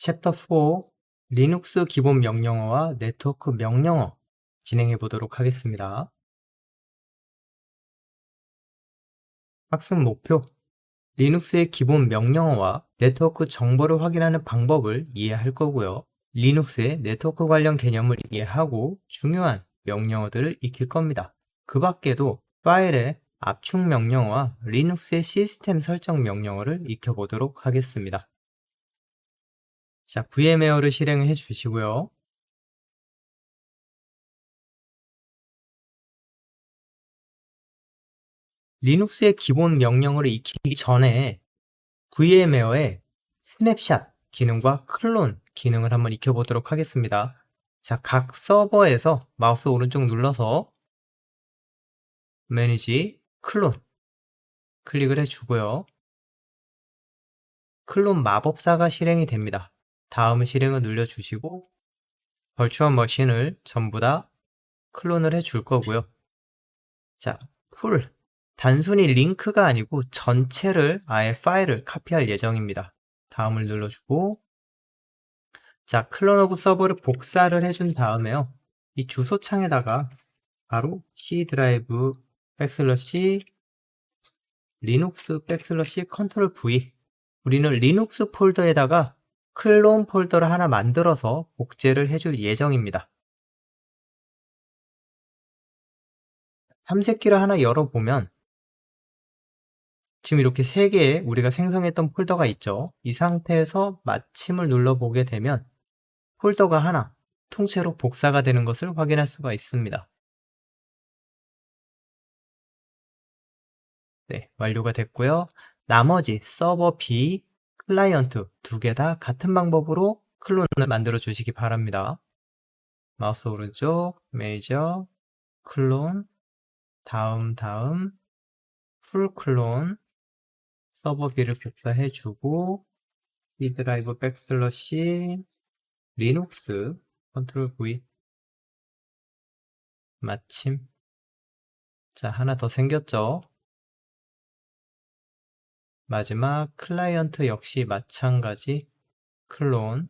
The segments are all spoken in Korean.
챕터 4 리눅스 기본 명령어와 네트워크 명령어 진행해 보도록 하겠습니다. 학습 목표 리눅스의 기본 명령어와 네트워크 정보를 확인하는 방법을 이해할 거고요. 리눅스의 네트워크 관련 개념을 이해하고 중요한 명령어들을 익힐 겁니다. 그 밖에도 파일의 압축 명령어와 리눅스의 시스템 설정 명령어를 익혀보도록 하겠습니다. 자, VMware를 실행해 주시고요. 리눅스의 기본 명령어를 익히기 전에 VMware의 스냅샷 기능과 클론 기능을 한번 익혀보도록 하겠습니다. 자, 각 서버에서 마우스 오른쪽 눌러서 매니지 클론 클릭을 해주고요. 클론 마법사가 실행이 됩니다. 다음 실행을 눌러주시고 벌추얼 머신을 전부 다 클론을 해줄 거고요. 자, 풀 단순히 링크가 아니고 전체를 아예 파일을 카피할 예정입니다. 다음을 눌러주고 자, 클론 오브 서버를 복사를 해준 다음에요. 이 주소창에다가 바로 C 드라이브 백슬러시 리눅스 백슬러시 컨트롤 V 우리는 리눅스 폴더에다가 클론 폴더를 하나 만들어서 복제를 해줄 예정입니다. 탐색기를 하나 열어보면 지금 이렇게 3개의 우리가 생성했던 폴더가 있죠. 이 상태에서 마침을 눌러보게 되면 폴더가 하나 통째로 복사가 되는 것을 확인할 수가 있습니다. 네, 완료가 됐고요. 나머지 서버 B, 클라이언트 2개 다 같은 방법으로 클론을 만들어 주시기 바랍니다. 마우스 오른쪽, 매니저, 클론, 다음, 풀 클론, 서버 B를 복사해주고 B 드라이브 백슬러시 리눅스 컨트롤 V 마침 자, 하나 더 생겼죠? 마지막 클라이언트 역시 마찬가지 클론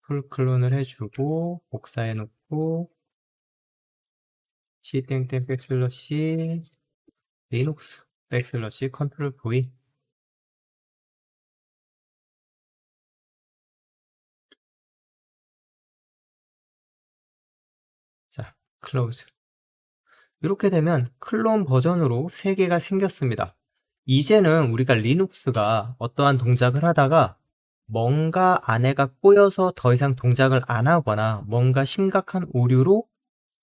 풀 클론을 해주고 복사해 놓고 C 땡땡 백슬러시 리눅스 백슬러시 컨트롤 V 자, 클로즈 이렇게 되면 클론 버전으로 3개가 생겼습니다. 이제는 우리가 리눅스가 어떠한 동작을 하다가 뭔가 안에가 꼬여서 더 이상 동작을 안 하거나 뭔가 심각한 오류로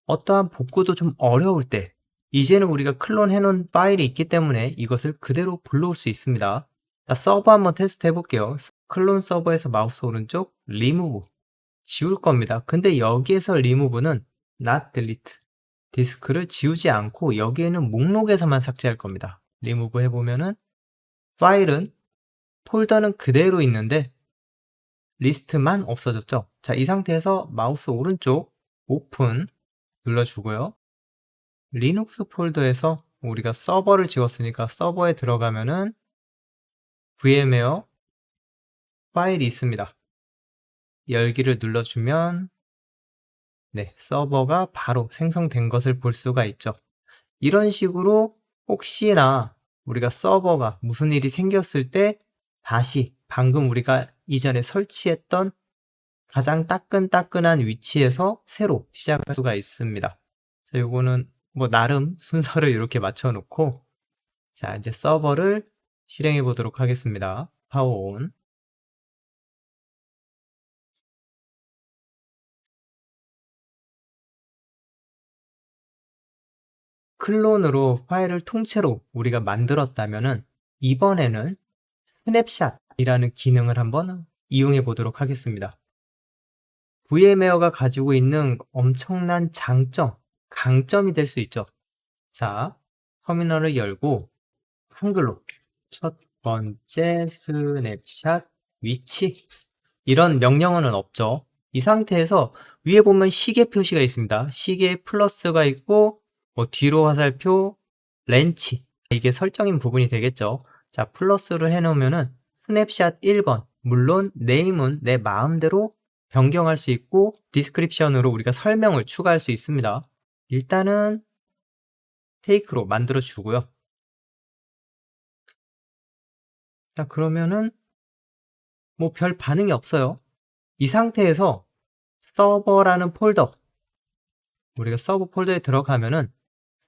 어떠한 복구도 좀 어려울 때 이제는 우리가 클론 해놓은 파일이 있기 때문에 이것을 그대로 불러올 수 있습니다. 자, 서버 한번 테스트 해볼게요. 클론 서버에서 마우스 오른쪽 리무브 지울 겁니다. 근데 여기에서 리무브는 not delete 디스크를 지우지 않고 여기에는 목록에서만 삭제할 겁니다. 리무브 해보면은 파일은 폴더는 그대로 있는데 리스트만 없어졌죠. 자, 이 상태에서 마우스 오른쪽 오픈 눌러주고요. 리눅스 폴더에서 우리가 서버를 지웠으니까 서버에 들어가면은 VMware 파일이 있습니다. 열기를 눌러주면 네, 서버가 바로 생성된 것을 볼 수가 있죠. 이런 식으로 혹시나 우리가 서버가 무슨 일이 생겼을 때 다시 방금 우리가 이전에 설치했던 가장 따끈따끈한 위치에서 새로 시작할 수가 있습니다. 자, 요거는 뭐 나름 순서를 이렇게 맞춰 놓고 자, 이제 서버를 실행해 보도록 하겠습니다. 파워 온. 클론으로 파일을 통째로 우리가 만들었다면은 이번에는 스냅샷이라는 기능을 한번 이용해 보도록 하겠습니다. VMware가 가지고 있는 엄청난 장점, 강점이 될 수 있죠. 자, 터미널을 열고 한글로 첫 번째 스냅샷 위치 이런 명령어는 없죠. 이 상태에서 위에 보면 시계 표시가 있습니다. 시계 플러스가 있고 뭐 뒤로 화살표, 렌치 이게 설정인 부분이 되겠죠. 자, 플러스를 해놓으면은 스냅샷 1번. 물론 네임은 내 마음대로 변경할 수 있고 디스크립션으로 우리가 설명을 추가할 수 있습니다. 일단은 테이크로 만들어 주고요. 자, 그러면은 뭐 별 반응이 없어요. 이 상태에서 서버라는 폴더, 우리가 서버 폴더에 들어가면은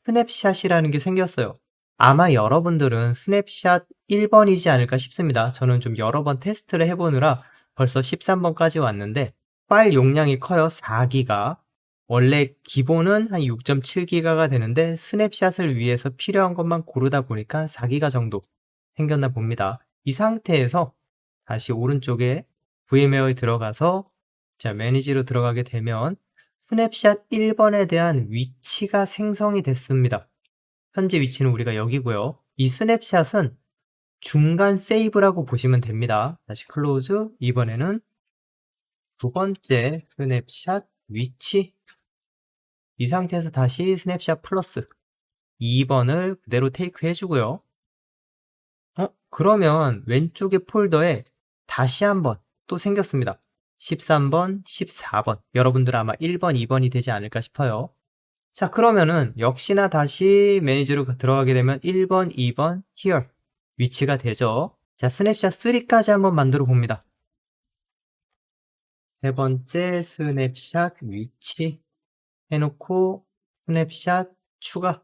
스냅샷이라는 게 생겼어요. 아마 여러분들은 스냅샷 1번이지 않을까 싶습니다. 저는 좀 여러 번 테스트를 해보느라 벌써 13번까지 왔는데 파일 용량이 커요. 4기가. 원래 기본은 한 6.7기가가 되는데 스냅샷을 위해서 필요한 것만 고르다 보니까 4기가 정도 생겼나 봅니다. 이 상태에서 다시 오른쪽에 VMware에 들어가서 자, 매니지로 들어가게 되면 스냅샷 1번에 대한 위치가 생성이 됐습니다. 현재 위치는 우리가 여기고요. 이 스냅샷은 중간 세이브라고 보시면 됩니다. 다시 클로즈. 이번에는 두 번째 스냅샷 위치. 이 상태에서 다시 스냅샷 플러스 2번을 그대로 테이크 해주고요. 그러면 왼쪽의 폴더에 다시 한번 또 생겼습니다. 13번, 14번. 여러분들 아마 1번, 2번이 되지 않을까 싶어요. 자, 그러면은 역시나 다시 매니저로 들어가게 되면 1번, 2번, here 위치가 되죠. 자, 스냅샷 3까지 한번 만들어 봅니다. 세 번째 스냅샷 위치 해놓고 스냅샷 추가.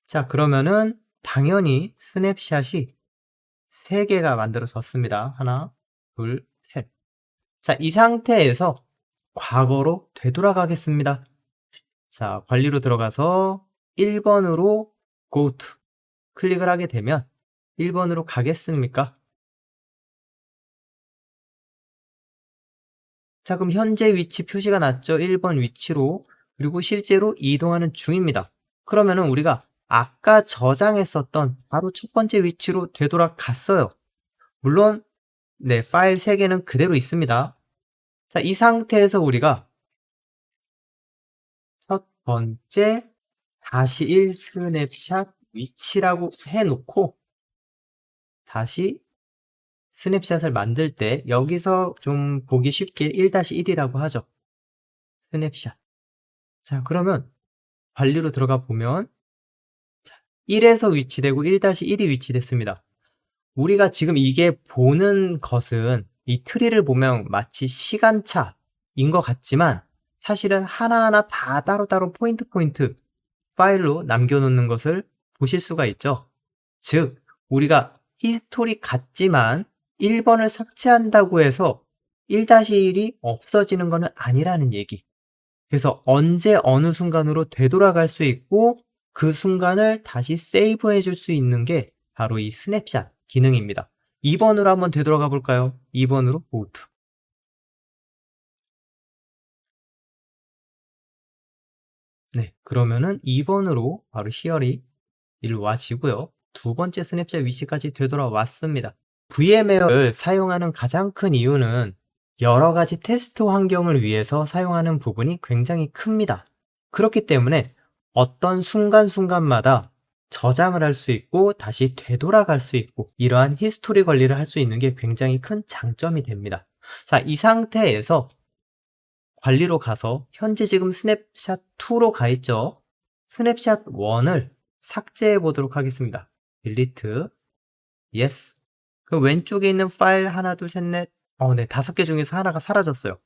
자, 그러면은 당연히 스냅샷이 3개가 만들어졌습니다. 하나, 둘, 셋. 자, 이 상태에서 과거로 되돌아가겠습니다. 자, 관리로 들어가서 1번으로 go to 클릭을 하게 되면 1번으로 가겠습니까? 자, 그럼 현재 위치 표시가 났죠? 1번 위치로. 그리고 실제로 이동하는 중입니다. 그러면은 우리가 아까 저장했었던 바로 첫 번째 위치로 되돌아갔어요. 물론 네, 파일 3개는 그대로 있습니다. 자, 이 상태에서 우리가 첫 번째 다시 1 스냅샷 위치라고 해놓고 다시 스냅샷을 만들 때 여기서 좀 보기 쉽게 1-1이라고 하죠. 스냅샷. 자, 그러면 관리로 들어가 보면 1에서 위치되고 1-1이 위치됐습니다. 우리가 지금 이게 보는 것은 이 트리를 보면 마치 시간차인 것 같지만 사실은 하나하나 다 따로따로 포인트 파일로 남겨놓는 것을 보실 수가 있죠. 즉, 우리가 히스토리 같지만 1번을 삭제한다고 해서 1-1이 없어지는 것은 아니라는 얘기. 그래서 언제 어느 순간으로 되돌아갈 수 있고 그 순간을 다시 세이브 해줄 수 있는 게 바로 이 스냅샷 기능입니다. 2번으로 한번 되돌아가 볼까요? 2번으로 go to. 네, 그러면은 2번으로 바로 here이 와지고요. 두 번째 스냅샷 위치까지 되돌아왔습니다. VMware를 사용하는 가장 큰 이유는 여러 가지 테스트 환경을 위해서 사용하는 부분이 굉장히 큽니다. 그렇기 때문에 어떤 순간순간마다 저장을 할 수 있고 다시 되돌아갈 수 있고 이러한 히스토리 관리를 할 수 있는 게 굉장히 큰 장점이 됩니다. 자, 이 상태에서 관리로 가서 현재 지금 스냅샷 2로 가 있죠. 스냅샷 1을 삭제해 보도록 하겠습니다. 딜리트, yes. 그 왼쪽에 있는 파일 하나, 둘, 셋, 넷. 네, 5개 중에서 하나가 사라졌어요.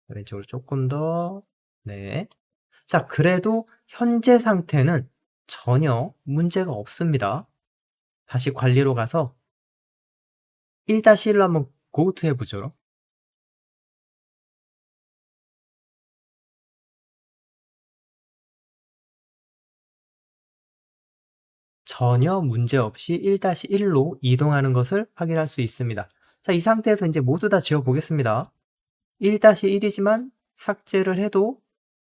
왼쪽으로 조금 더. 네. 자, 그래도 현재 상태는 전혀 문제가 없습니다. 다시 관리로 가서 1-1로 한번 go to 해보죠. 전혀 문제없이 1-1로 이동하는 것을 확인할 수 있습니다. 자, 이 상태에서 이제 모두 다 지워보겠습니다. 1-1이지만 삭제를 해도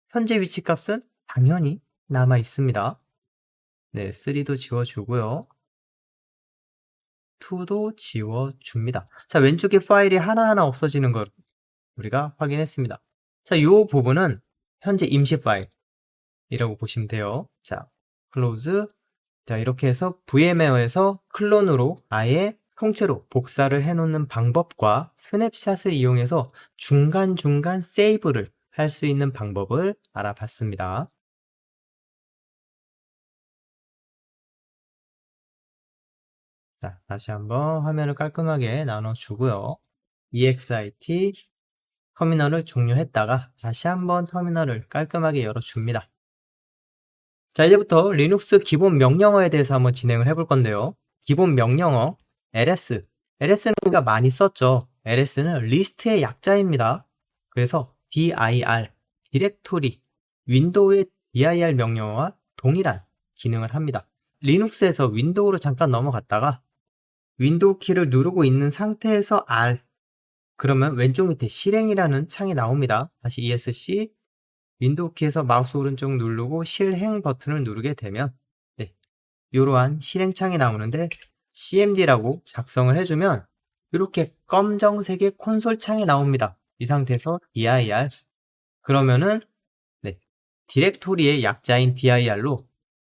현재 위치 값은 당연히 남아 있습니다. 네, 3도 지워주고요. 2도 지워줍니다. 자, 왼쪽에 파일이 하나하나 없어지는 걸 우리가 확인했습니다. 자, 이 부분은 현재 임시 파일이라고 보시면 돼요. 자, close. 자, 이렇게 해서 VM웨어에서 클론으로 아예 통째로 복사를 해놓는 방법과 스냅샷을 이용해서 중간중간 세이브를 할 수 있는 방법을 알아봤습니다. 자, 다시 한번 화면을 깔끔하게 나눠주고요. EXIT 터미널을 종료했다가 다시 한번 터미널을 깔끔하게 열어줍니다. 자, 이제부터 리눅스 기본 명령어에 대해서 한번 진행을 해볼 건데요. 기본 명령어 ls. ls는 우리가 많이 썼죠. ls는 리스트의 약자입니다. 그래서 dir, 디렉토리, 윈도우의 dir 명령어와 동일한 기능을 합니다. 리눅스에서 윈도우로 잠깐 넘어갔다가 윈도우 키를 누르고 있는 상태에서 R, 그러면 왼쪽 밑에 실행이라는 창이 나옵니다. 다시 ESC, 윈도우 키에서 마우스 오른쪽 누르고 실행 버튼을 누르게 되면 이러한 실행창이 나오는데 cmd라고 작성을 해주면 이렇게 검정색의 콘솔 창이 나옵니다. 이 상태에서 dir, 그러면은 디렉토리의 약자인 dir로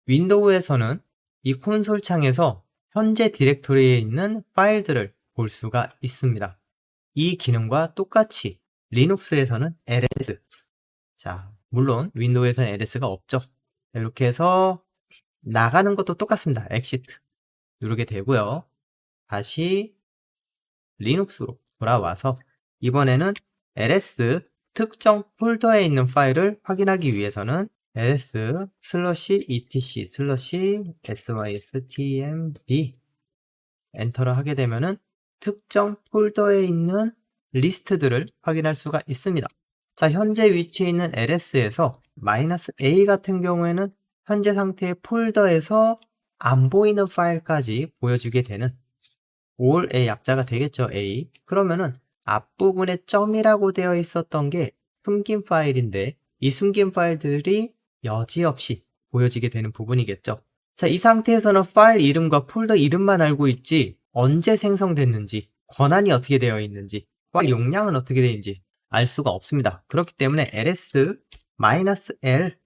윈도우에서는 이 콘솔 창에서 현재 디렉토리에 있는 파일들을 볼 수가 있습니다. 이 기능과 똑같이 리눅스에서는 ls, 자, 물론 윈도우에서는 ls가 없죠. 이렇게 해서 나가는 것도 똑같습니다. exit 누르게 되고요. 다시 리눅스로 돌아와서 이번에는 ls 특정 폴더에 있는 파일을 확인하기 위해서는 ls/etc/systmd 엔터를 하게 되면은 특정 폴더에 있는 리스트들을 확인할 수가 있습니다. 자, 현재 위치에 있는 ls에서 -a 같은 경우에는 현재 상태의 폴더에서 안 보이는 파일까지 보여주게 되는 all의 약자가 되겠죠, a. 그러면은 앞부분에 점이라고 되어 있었던 게 숨긴 파일인데 이 숨긴 파일들이 여지없이 보여지게 되는 부분이겠죠. 자, 이 상태에서는 파일 이름과 폴더 이름만 알고 있지 언제 생성됐는지, 권한이 어떻게 되어 있는지, 파일 용량은 어떻게 되는지 알 수가 없습니다. 그렇기 때문에 ls-l,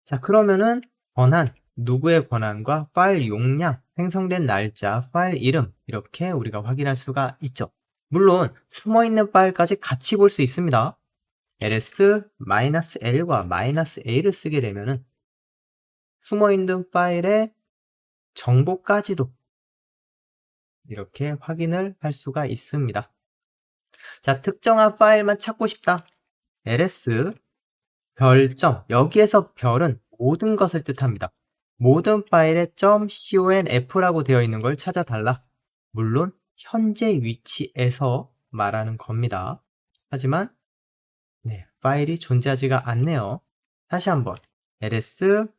자, 그러면은 권한, 누구의 권한과 파일 용량, 생성된 날짜, 파일 이름 이렇게 우리가 확인할 수가 있죠. 물론 숨어있는 파일까지 같이 볼 수 있습니다. ls-l과 -a를 쓰게 되면은 숨어있는 파일의 정보까지도 이렇게 확인을 할 수가 있습니다. 자, 특정한 파일만 찾고 싶다. ls 별점, 여기에서 별은 모든 것을 뜻합니다. 모든 파일에 .conf라고 되어 있는 걸 찾아달라. 물론 현재 위치에서 말하는 겁니다. 하지만 파일이 존재하지가 않네요. 다시 한번 ls-l,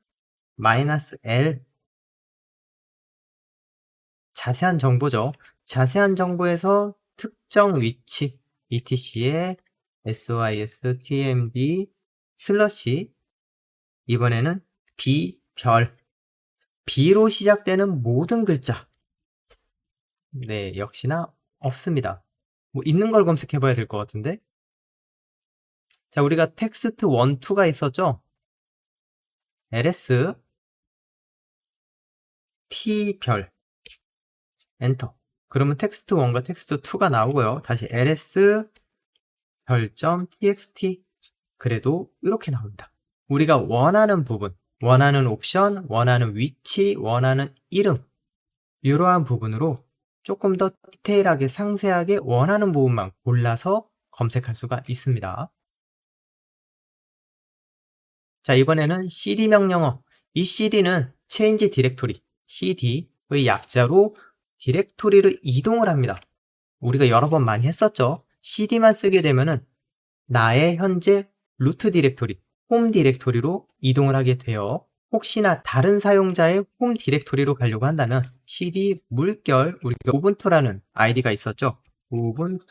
자세한 정보죠. 자세한 정보에서 특정 위치 etc의 systmd 슬러시, 이번에는 b별, B로 시작되는 모든 글자, 역시나 없습니다. 뭐 있는 걸 검색해 봐야 될 것 같은데. 자, 우리가 텍스트 1, 2가 있었죠. ls t별 엔터, 그러면 텍스트 1과 텍스트 2가 나오고요. 다시 ls 별점 txt, 그래도 이렇게 나옵니다. 우리가 원하는 부분, 원하는 옵션, 원하는 위치, 원하는 이름, 이러한 부분으로 조금 더 디테일하게 상세하게 원하는 부분만 골라서 검색할 수가 있습니다. 자, 이번에는 cd 명령어. 이 cd는 change directory, cd의 약자로 디렉토리를 이동을 합니다. 우리가 여러 번 많이 했었죠. cd만 쓰게 되면은 나의 현재 루트 디렉토리, 홈 디렉토리로 이동을 하게 돼요. 혹시나 다른 사용자의 홈 디렉토리로 가려고 한다면 cd 물결, 우리가 우분투라는 아이디가 있었죠. 우분투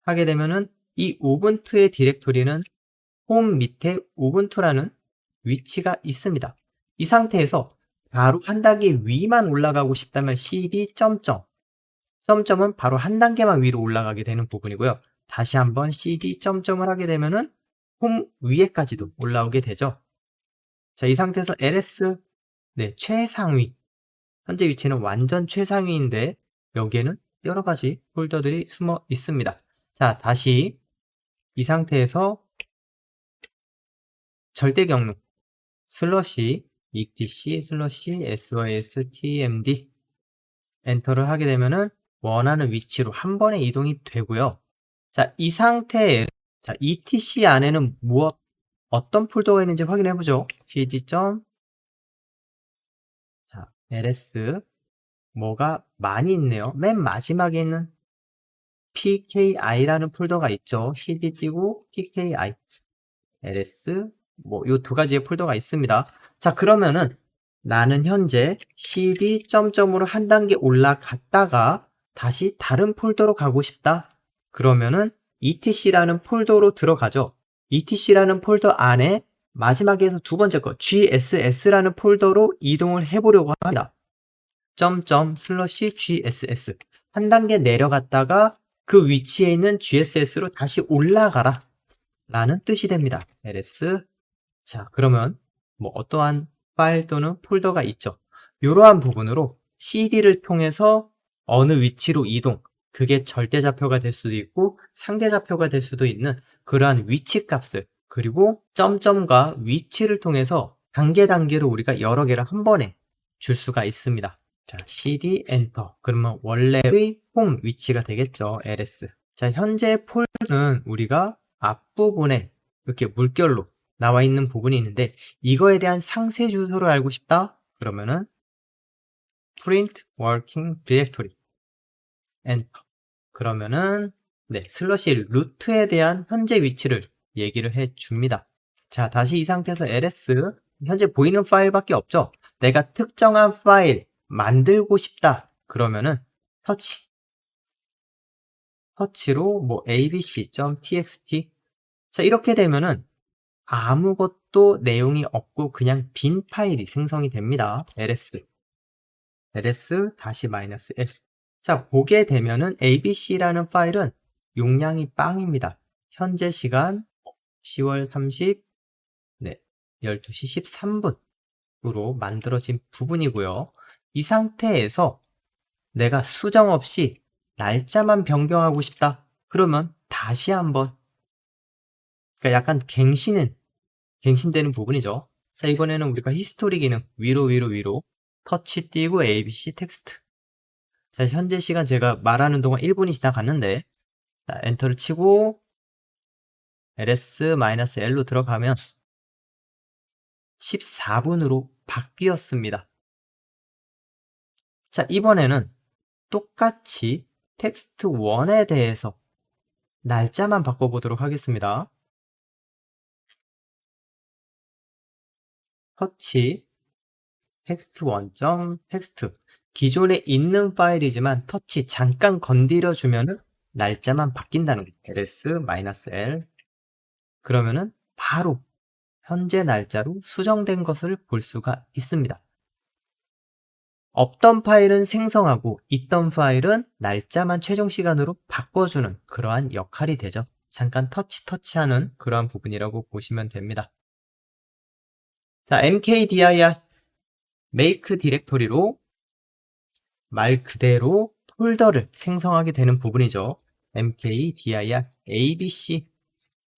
하게 되면은 이 우분투의 디렉토리는 홈 밑에 우분투라는 위치가 있습니다. 이 상태에서 바로 한 단계 위만 올라가고 싶다면 cd 점점, 점점은 바로 한 단계만 위로 올라가게 되는 부분이고요. 다시 한번 cd 점점을 하게 되면은 홈 위에까지도 올라오게 되죠. 자, 이 상태에서 ls 네, 최상위. 현재 위치는 완전 최상위인데 여기에는 여러 가지 폴더들이 숨어 있습니다. 자, 다시 이 상태에서 절대 경로 슬러시 etc 슬러시 systmd 엔터를 하게 되면은 원하는 위치로 한 번에 이동이 되고요. 자, 이 상태에 자, etc 안에는 어떤 폴더가 있는지 확인해 보죠. cd. 자, ls 뭐가 많이 있네요. 맨 마지막에 있는 pki라는 폴더가 있죠. cd 띄고 pki ls 뭐 요 두 가지의 폴더가 있습니다. 자, 그러면은 나는 현재 cd 점점으로 한 단계 올라갔다가 다시 다른 폴더로 가고 싶다. 그러면은 etc라는 폴더로 들어가죠. etc라는 폴더 안에 마지막에서 두 번째 거 gss라는 폴더로 이동을 해보려고 합니다. 점점 슬러시 gss 한 단계 내려갔다가 그 위치에 있는 gss로 다시 올라가라 라는 뜻이 됩니다. ls. 자, 그러면 뭐 어떠한 파일 또는 폴더가 있죠. 이러한 부분으로 cd를 통해서 어느 위치로 이동, 그게 절대좌표가 될 수도 있고 상대좌표가 될 수도 있는 그러한 위치 값을, 그리고 점점과 위치를 통해서 단계로 우리가 여러 개를 한 번에 줄 수가 있습니다. 자, cd 엔터. 그러면 원래의 홈 위치가 되겠죠. ls. 자, 현재 폴더는 우리가 앞부분에 이렇게 물결로 나와 있는 부분이 있는데 이거에 대한 상세 주소를 알고 싶다? 그러면은 print working directory 엔터. 그러면은 네, 슬러시 루트에 대한 현재 위치를 얘기를 해 줍니다. 자, 다시 이 상태에서 ls 현재 보이는 파일밖에 없죠. 내가 특정한 파일 만들고 싶다. 그러면은 터치로 뭐 abc.txt. 자, 이렇게 되면은 아무것도 내용이 없고 그냥 빈 파일이 생성이 됩니다. ls 다시 마이너스 l. 자, 보게 되면은 abc라는 파일은 용량이 빵입니다. 현재 시간 10월 30, 네, 12시 13분으로 만들어진 부분이고요. 이 상태에서 내가 수정 없이 날짜만 변경하고 싶다. 그러면 다시 한번, 그러니까 약간 갱신되는 부분이죠. 자, 이번에는 우리가 히스토리 기능 위로 터치 띄고 ABC 텍스트. 자, 현재 시간 제가 말하는 동안 1분이 지나갔는데, 자, 엔터를 치고 ls-l로 들어가면 14분으로 바뀌었습니다. 자, 이번에는 똑같이 텍스트 1에 대해서 날짜만 바꿔보도록 하겠습니다. 터치 텍스트 1점 텍스트. 기존에 있는 파일이지만 터치 잠깐 건드려 주면은 날짜만 바뀐다는 거예요. ls-l. 그러면은 바로 현재 날짜로 수정된 것을 볼 수가 있습니다. 없던 파일은 생성하고 있던 파일은 날짜만 최종 시간으로 바꿔주는 그러한 역할이 되죠. 잠깐 터치하는 그러한 부분이라고 보시면 됩니다. 자, mkdir make 디렉토리로 말 그대로 폴더를 생성하게 되는 부분이죠. mkdir abc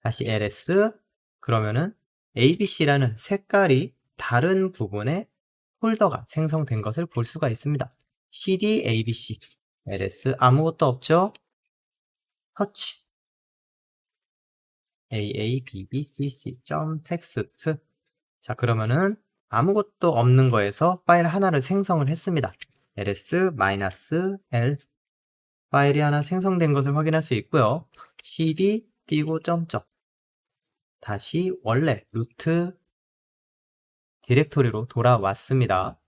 다시 ls. 그러면은 abc라는 색깔이 다른 부분에 폴더가 생성된 것을 볼 수가 있습니다. cd abc ls 아무것도 없죠. 터치 aabbcc.txt. 자, 그러면은 아무것도 없는 거에서 파일 하나를 생성을 했습니다. ls-l 파일이 하나 생성된 것을 확인할 수 있고요. cd 띄고 점점 다시 원래 루트 디렉토리로 돌아왔습니다.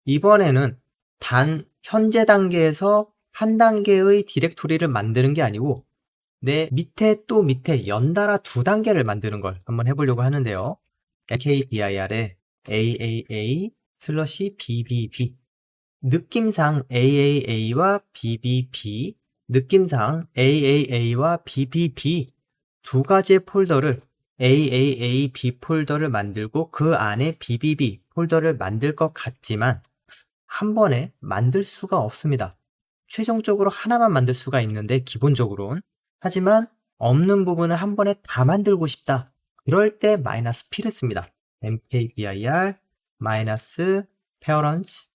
이번에는 단 현재 단계에서 한 단계의 디렉토리를 만드는 게 아니고 내 밑에 또 밑에 연달아 두 단계를 만드는 걸 한번 해보려고 하는데요. mkdir에 aaa 슬러시 bbb. 느낌상 AAA와 BBB, 느낌상 AAA와 BBB 두 가지의 폴더를 AAAB 폴더를 만들고 그 안에 BBB 폴더를 만들 것 같지만 한 번에 만들 수가 없습니다. 최종적으로 하나만 만들 수가 있는데 기본적으로는. 하지만 없는 부분을 한 번에 다 만들고 싶다. 그럴 때 마이너스 P를 씁니다. mkdir 마이너스 parents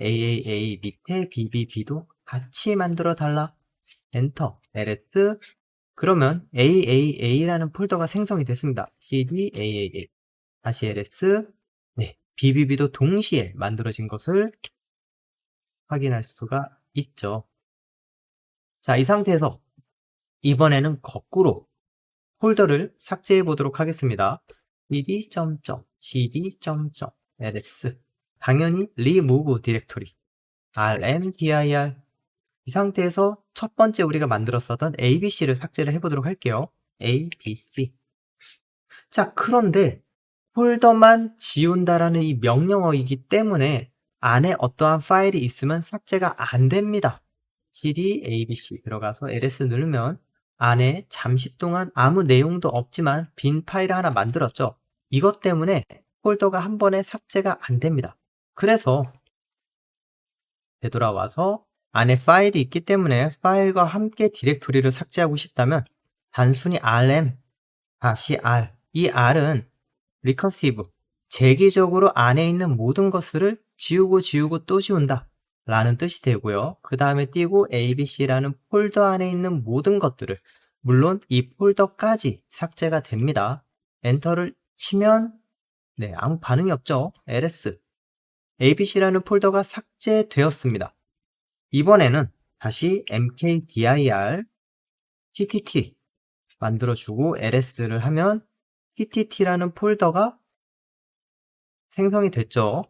AAA 밑에 BBB도 같이 만들어 달라. 엔터 ls. 그러면 AAA라는 폴더가 생성이 됐습니다. cd AAA 다시 ls. 네, BBB도 동시에 만들어진 것을 확인할 수가 있죠. 자, 이 상태에서 이번에는 거꾸로 폴더를 삭제해 보도록 하겠습니다. cd ls. 당연히 remove 디렉토리 rmdir. 이 상태에서 첫 번째 우리가 만들었었던 abc를 삭제를 해보도록 할게요. abc. 자, 그런데 폴더만 지운다라는 이 명령어이기 때문에 안에 어떠한 파일이 있으면 삭제가 안 됩니다. cd abc 들어가서 ls 누르면 안에 잠시 동안 아무 내용도 없지만 빈 파일을 하나 만들었죠. 이것 때문에 폴더가 한 번에 삭제가 안 됩니다. 그래서 되돌아와서 안에 파일이 있기 때문에 파일과 함께 디렉토리를 삭제하고 싶다면 단순히 rm -r. 이 r은 recursive, 재기적으로 안에 있는 모든 것을 지우고 또 지운다 라는 뜻이 되고요. 그 다음에 띄고 abc라는 폴더 안에 있는 모든 것들을, 물론 이 폴더까지 삭제가 됩니다. 엔터를 치면 네, 아무 반응이 없죠. ls. abc라는 폴더가 삭제되었습니다. 이번에는 다시 mkdir ttt 만들어주고 ls를 하면 ttt라는 폴더가 생성이 됐죠.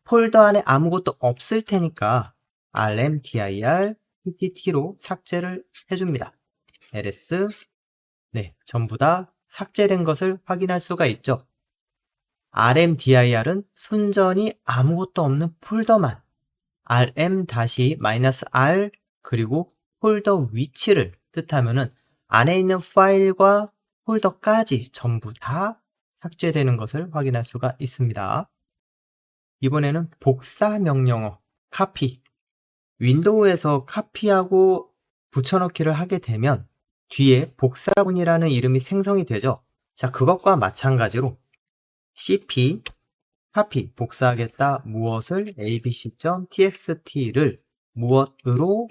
폴더 안에 아무것도 없을 테니까 rmdir ttt로 삭제를 해줍니다. ls. 네, 전부 다 삭제된 것을 확인할 수가 있죠. rmdir은 순전히 아무것도 없는 폴더만, rm-r 그리고 폴더 위치를 뜻하면은 안에 있는 파일과 폴더까지 전부 다 삭제되는 것을 확인할 수가 있습니다. 이번에는 복사 명령어 copy. 윈도우에서 카피하고 붙여넣기를 하게 되면 뒤에 복사문이라는 이름이 생성이 되죠. 자, 그것과 마찬가지로 cp copy 복사하겠다 무엇을 abc.txt를 무엇으로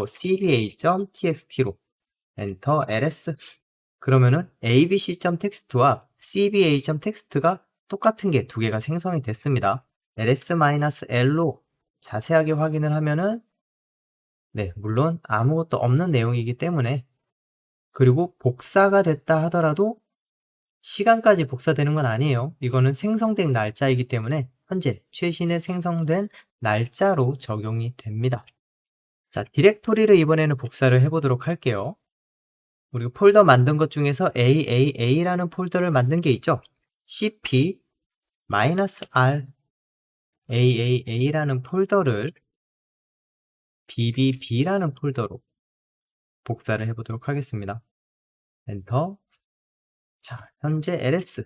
cba.txt로 엔터 ls. 그러면은 abc.txt와 cba.txt가 똑같은 게 두 개가 생성이 됐습니다. ls-l로 자세하게 확인을 하면은 네, 물론 아무것도 없는 내용이기 때문에, 그리고 복사가 됐다 하더라도 시간까지 복사되는 건 아니에요. 이거는 생성된 날짜이기 때문에 현재 최신에 생성된 날짜로 적용이 됩니다. 자, 디렉토리를 이번에는 복사를 해보도록 할게요. 우리가 폴더 만든 것 중에서 AAA라는 폴더를 만든 게 있죠. cp-r AAA라는 폴더를 BBB라는 폴더로 복사를 해보도록 하겠습니다. 엔터. 자, 현재 ls.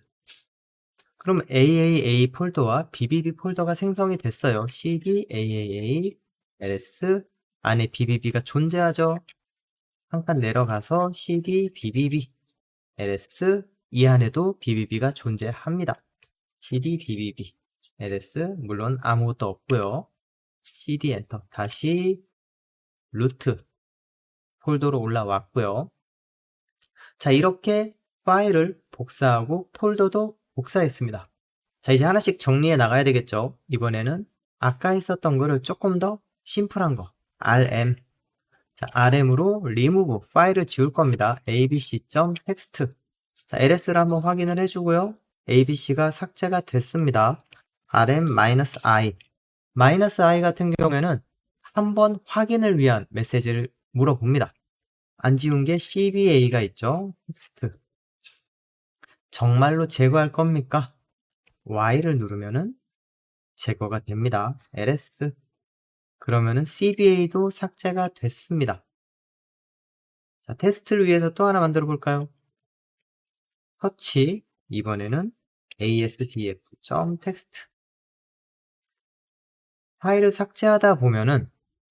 그럼 AAA 폴더와 BBB 폴더가 생성이 됐어요. cd AAA ls. 안에 BBB가 존재하죠. 한 칸 내려가서 cd BBB ls. 이 안에도 BBB가 존재합니다. cd BBB ls. 물론 아무것도 없고요. cd 엔터. 다시 루트 폴더로 올라왔고요. 자, 이렇게 파일을 복사하고 폴더도 복사했습니다. 자, 이제 하나씩 정리해 나가야 되겠죠. 이번에는 아까 했었던 거를 조금 더 심플한 거 rm. 자, rm으로 remove 파일을 지울 겁니다. abc.text. 자, ls를 한번 확인을 해주고요. abc가 삭제가 됐습니다. rm-i. -i 같은 경우에는 한번 확인을 위한 메시지를 물어봅니다. 안 지운 게 cba가 있죠. 텍스트. 정말로 제거할 겁니까? Y를 누르면은 제거가 됩니다. ls. 그러면은 cba도 삭제가 됐습니다. 자, 테스트를 위해서 또 하나 만들어 볼까요? 터치, 이번에는 asdf.text. 파일을 삭제하다 보면은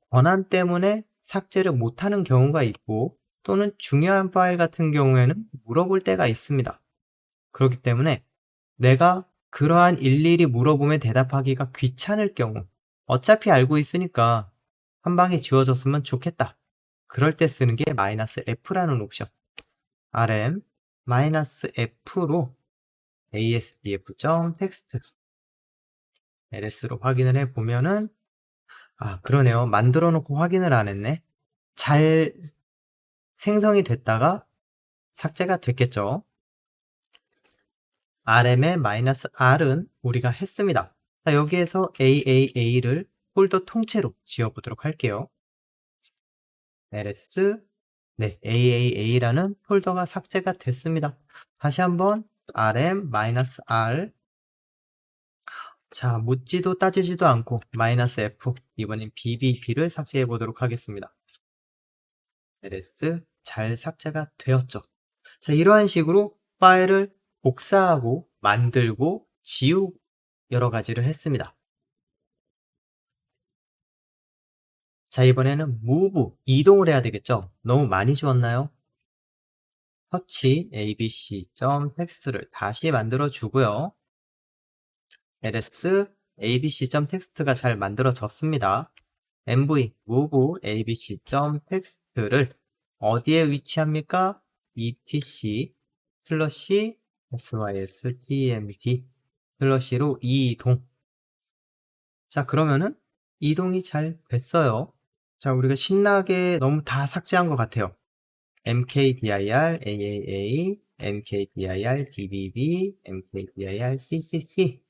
권한 때문에 삭제를 못하는 경우가 있고 또는 중요한 파일 같은 경우에는 물어볼 때가 있습니다. 그렇기 때문에 내가 그러한 일일이 물어보면 대답하기가 귀찮을 경우 어차피 알고 있으니까 한 방에 지워졌으면 좋겠다. 그럴 때 쓰는 게 "-f라는 옵션. rm -f로 asdf.text ls로 확인을 해보면은 그러네요. 만들어 놓고 확인을 안 했네. 잘 생성이 됐다가 삭제가 됐겠죠. rm의 -r은 우리가 했습니다. 자, 여기에서 AAA를 폴더 통째로 지워보도록 할게요. ls, 네, AAA라는 폴더가 삭제가 됐습니다. 다시 한번 rm -r, 자, 묻지도 따지지도 않고 -f, 이번엔 BBB를 삭제해 보도록 하겠습니다. ls, 잘 삭제가 되었죠. 자, 이러한 식으로 파일을 복사하고 만들고 지우고 여러 가지를 했습니다. 자, 이번에는 move, 이동을 해야 되겠죠? 너무 많이 지웠나요? 터치 abc.text를 다시 만들어 주고요. ls abc.text가 잘 만들어졌습니다. mv move abc.text를 어디에 위치합니까? etc 슬러시 systmd 슬러시로 이동. 자, 그러면은 이동이 잘 됐어요. 자, 우리가 신나게 너무 다 삭제한 것 같아요. mkdir aaa, mkdir bbb, mkdir ccc,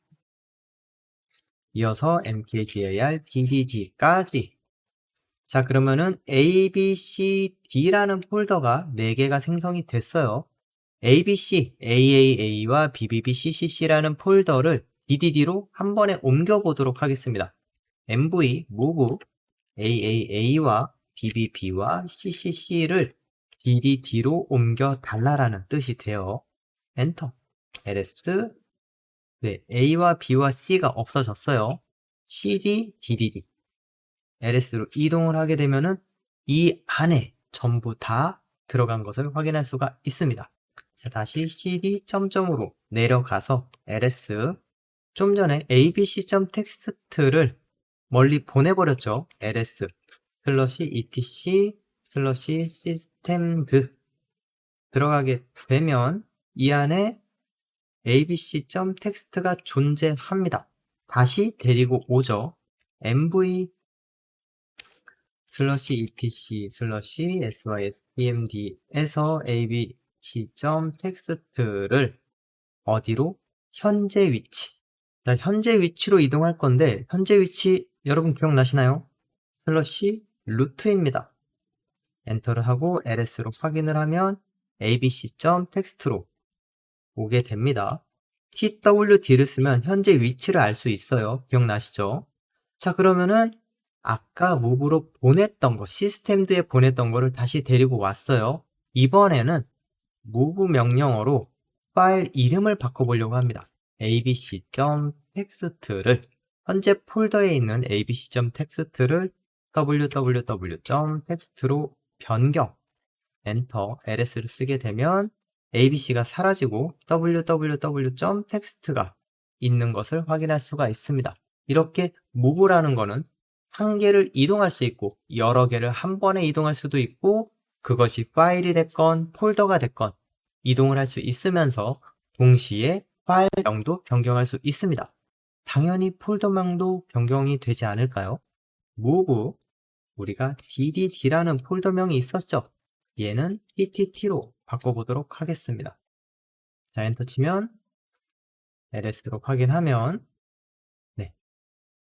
이어서 mkdir dd까지. 자, 그러면은 abcd라는 폴더가 4개가 생성이 됐어요. abc, AAA와 BBBCCC라는 폴더를 DDD로 한 번에 옮겨 보도록 하겠습니다. MV, move, AAA와 BBB와 CCC를 DDD로 옮겨 달라라는 뜻이 돼요. 엔터. ls, 네, A와 B와 C가 없어졌어요. CD, DDD. ls로 이동을 하게 되면은 이 안에 전부 다 들어간 것을 확인할 수가 있습니다. 자, 다시 cd 점점으로 내려가서 ls, 좀 전에 abc.text를 멀리 보내버렸죠. ls 슬러시 etc 슬러시 systemd 들어가게 되면 이 안에 abc.text가 존재합니다. 다시 데리고 오죠. mv 슬러시 etc 슬러시 sysdmd에서 abc.text를 어디로? 현재 위치. 자, 현재 위치로 이동할 건데 현재 위치 여러분 기억나시나요? 슬러시 루트입니다. 엔터를 하고 ls로 확인을 하면 abc.text로 오게 됩니다. TWD를 쓰면 현재 위치를 알 수 있어요. 기억나시죠? 자, 그러면은 아까 move로 보냈던 거, 시스템드에 보냈던 거를 다시 데리고 왔어요. 이번에는 move 명령어로 파일 이름을 바꿔보려고 합니다. abc.text를 현재 폴더에 있는 abc.text를 www.text로 변경, 엔터, ls를 쓰게 되면 abc가 사라지고 www.text가 있는 것을 확인할 수가 있습니다. 이렇게 move라는 거는 한 개를 이동할 수 있고 여러 개를 한 번에 이동할 수도 있고 그것이 파일이 됐건 폴더가 됐건 이동을 할 수 있으면서 동시에 파일명도 변경할 수 있습니다. 당연히 폴더명도 변경이 되지 않을까요? move, 우리가 DDD라는 폴더명이 있었죠. 얘는 PTT로 바꿔보도록 하겠습니다. 자, 엔터 치면 ls로 확인하면 네,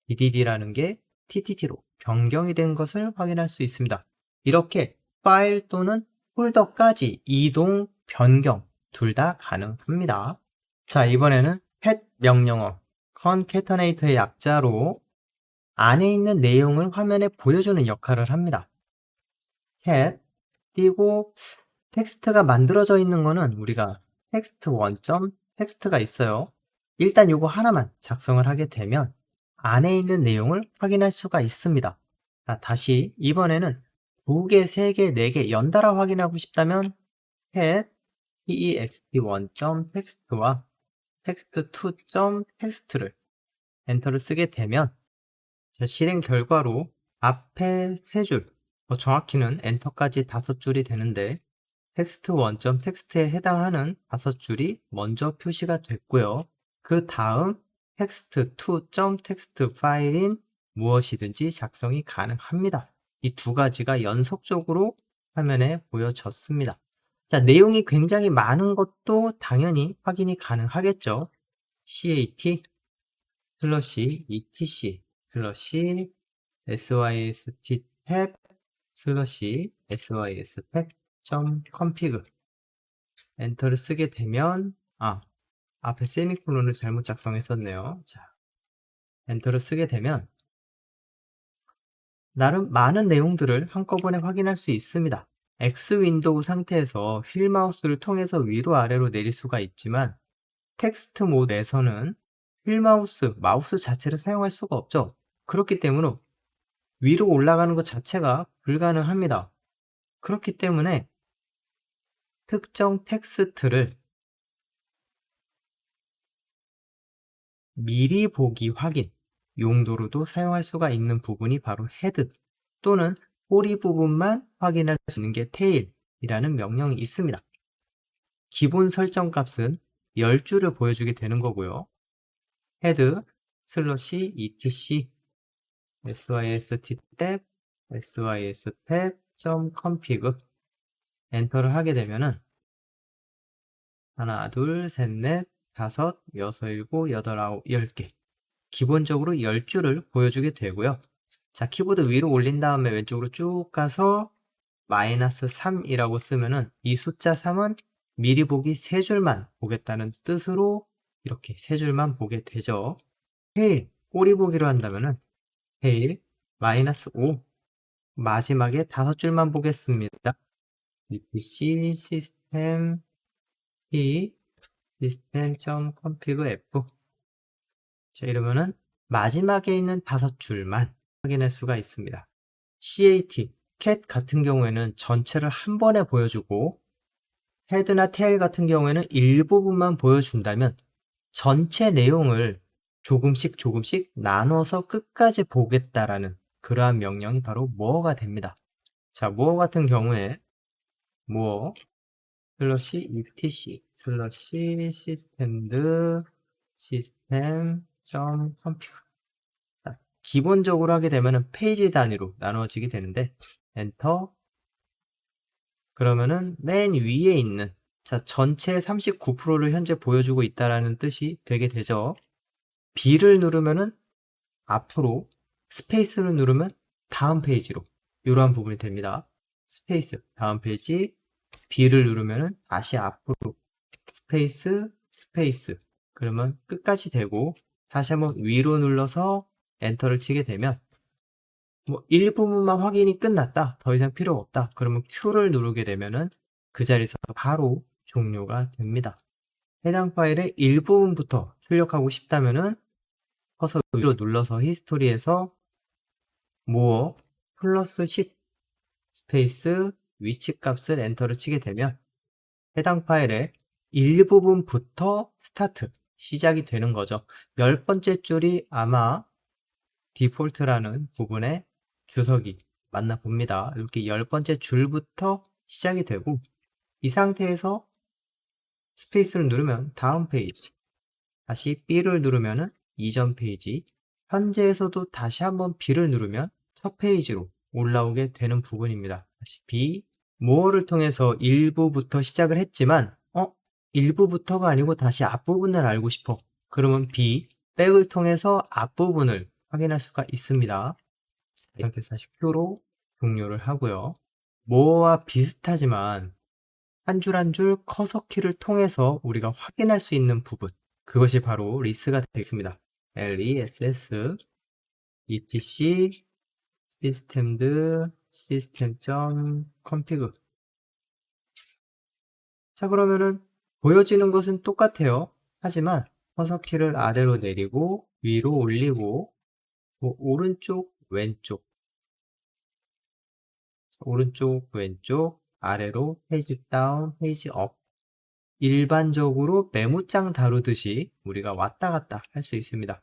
DDD라는 게 TTT로 변경이 된 것을 확인할 수 있습니다. 이렇게 파일 또는 폴더까지 이동, 변경 둘 다 가능합니다. 자, 이번에는 pet 명령어 concatenate의 약자로 안에 있는 내용을 화면에 보여주는 역할을 합니다. cat 띄고 텍스트가 만들어져 있는 거는 우리가 text1.txt가 있어요. 일단 요거 하나만 작성을 하게 되면 안에 있는 내용을 확인할 수가 있습니다. 자, 다시 이번에는 2개, 3개, 4개 연달아 확인하고 싶다면 cat text1.txt와 text2.txt를 엔터를 쓰게 되면 실행 결과로 앞에 3줄, 정확히는 엔터까지 5줄이 되는데 text1.txt에 해당하는 5줄이 먼저 표시가 됐고요. 그 다음 text2.txt 파일인 무엇이든지 작성이 가능합니다. 이 두 가지가 연속적으로 화면에 보여졌습니다. 자, 내용이 굉장히 많은 것도 당연히 확인이 가능하겠죠. cat 슬러시 etc 슬러시 syst 탭 슬러시 sys 탭.config 엔터를 쓰게 되면 앞에 세미콜론을 잘못 작성했었네요. 자, 엔터를 쓰게 되면 나름 많은 내용들을 한꺼번에 확인할 수 있습니다. X 윈도우 상태에서 휠 마우스를 통해서 위로 아래로 내릴 수가 있지만 텍스트 모드에서는 휠 마우스 자체를 사용할 수가 없죠. 그렇기 때문에 위로 올라가는 것 자체가 불가능합니다. 그렇기 때문에 특정 텍스트를 미리 보기 확인 용도로도 사용할 수가 있는 부분이 바로 헤드 또는 꼬리 부분만 확인할 수 있는 게 테일이라는 명령이 있습니다. 기본 설정 값은 10줄을 보여주게 되는 거고요. 헤드 슬러시 etc syst 탭 sys 탭.config 엔터를 하게 되면은 하나, 둘, 셋, 넷, 다섯, 여섯, 일곱, 여덟, 아홉, 10개 기본적으로 10줄을 보여주게 되고요. 자, 키보드 위로 올린 다음에 왼쪽으로 쭉 가서 -3이라고 쓰면은 이 숫자 3은 미리 보기 3줄만 보겠다는 뜻으로 이렇게 3줄만 보게 되죠. 테일, 꼬리 보기로 한다면은 테일 -5 마지막에 5줄만 보겠습니다. etc 시스템 p system.config f 자, 이러면은 마지막에 있는 5줄만 확인할 수가 있습니다. cat 같은 경우에는 전체를 한 번에 보여주고 헤드나 테일 같은 경우에는 일부분만 보여준다면 전체 내용을 조금씩 나눠서 끝까지 보겠다라는 그러한 명령이 바로 more가 됩니다. 자, more 같은 경우에 more 슬러시 etc 슬러시 시스템드 시스템.config 기본적으로 하게 되면은 페이지 단위로 나누어지게 되는데 엔터 그러면은 맨 위에 있는 전체 39%를 현재 보여주고 있다라는 뜻이 되게 되죠. B를 누르면은 앞으로 스페이스를 누르면 다음 페이지로 이러한 부분이 됩니다. 스페이스 다음 페이지 B를 누르면은 다시 앞으로 스페이스 그러면 끝까지 되고 다시 한번 위로 눌러서 엔터를 치게 되면 일부분만 확인이 끝났다. 더 이상 필요가 없다. 그러면 Q를 누르게 되면은 그 자리에서 바로 종료가 됩니다. 해당 파일의 일부분부터 출력하고 싶다면은 커서 위로 눌러서 히스토리에서 more 플러스 10 스페이스 위치 값을 엔터를 치게 되면 해당 파일의 일부분부터 스타트 시작이 되는 거죠. 10번째 줄이 아마 디폴트라는 부분에 주석이 맞나 봅니다. 이렇게 10번째 줄부터 시작이 되고 이 상태에서 스페이스를 누르면 다음 페이지 다시 B를 누르면 이전 페이지 현재에서도 다시 한번 B를 누르면 첫 페이지로 올라오게 되는 부분입니다. 다시 B more를 통해서 일부부터 시작을 했지만 일부부터가 아니고 다시 앞부분을 알고 싶어. 그러면 B 백을 통해서 앞부분을 확인할 수가 있습니다. 이 상태에서 다시 Q로 종료를 하고요. more와 비슷하지만 한 줄 한 줄 커서 키를 통해서 우리가 확인할 수 있는 부분 그것이 바로 리스가 되겠습니다. liss etc systemd system.config 자, 그러면은 보여지는 것은 똑같아요. 하지만 커서키를 아래로 내리고 위로 올리고 오른쪽 왼쪽 오른쪽 왼쪽 아래로 페이지 다운 페이지 업 일반적으로 메모장 다루듯이 우리가 왔다 갔다 할 수 있습니다.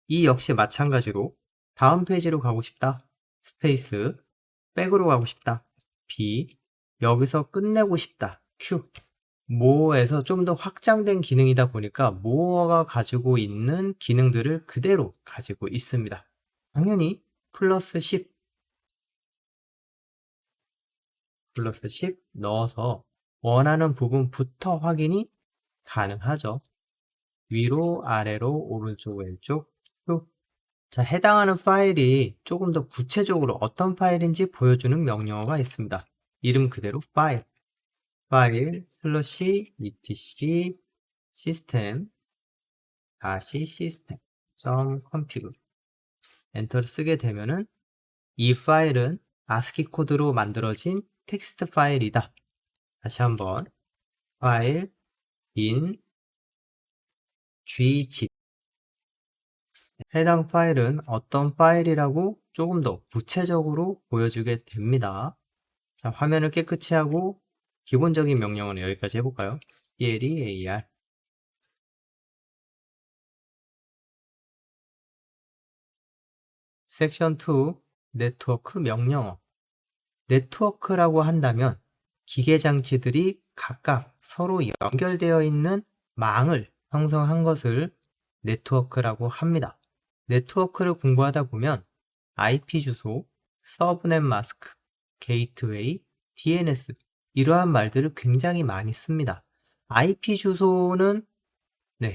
이 역시 마찬가지로 다음 페이지로 가고 싶다. 스페이스, 백으로 가고 싶다. B, 여기서 끝내고 싶다. Q. 모어에서 좀 더 확장된 기능이다 보니까 모어가 가지고 있는 기능들을 그대로 가지고 있습니다. 당연히 플러스 10, 플러스 10 넣어서 원하는 부분부터 확인이 가능하죠. 위로, 아래로, 오른쪽, 왼쪽, 쭉. 자, 해당하는 파일이 조금 더 구체적으로 어떤 파일인지 보여주는 명령어가 있습니다. 이름 그대로 파일, 파일 슬러시 etc 시스템 다시 시스템 .config 엔터를 쓰게 되면은 이 파일은 ASCII 코드로 만들어진 텍스트 파일이다. 다시 한번 파일 in gzip 해당 파일은 어떤 파일이라고 조금 더 구체적으로 보여주게 됩니다. 자, 화면을 깨끗이 하고 기본적인 명령어는 여기까지 해볼까요? PLEAR 섹션 2 네트워크 명령어 네트워크라고 한다면 기계 장치들이 각각 서로 연결되어 있는 망을 형성한 것을 네트워크라고 합니다. 네트워크를 공부하다 보면 IP 주소, 서브넷 마스크, 게이트웨이, DNS 이러한 말들을 굉장히 많이 씁니다. IP 주소는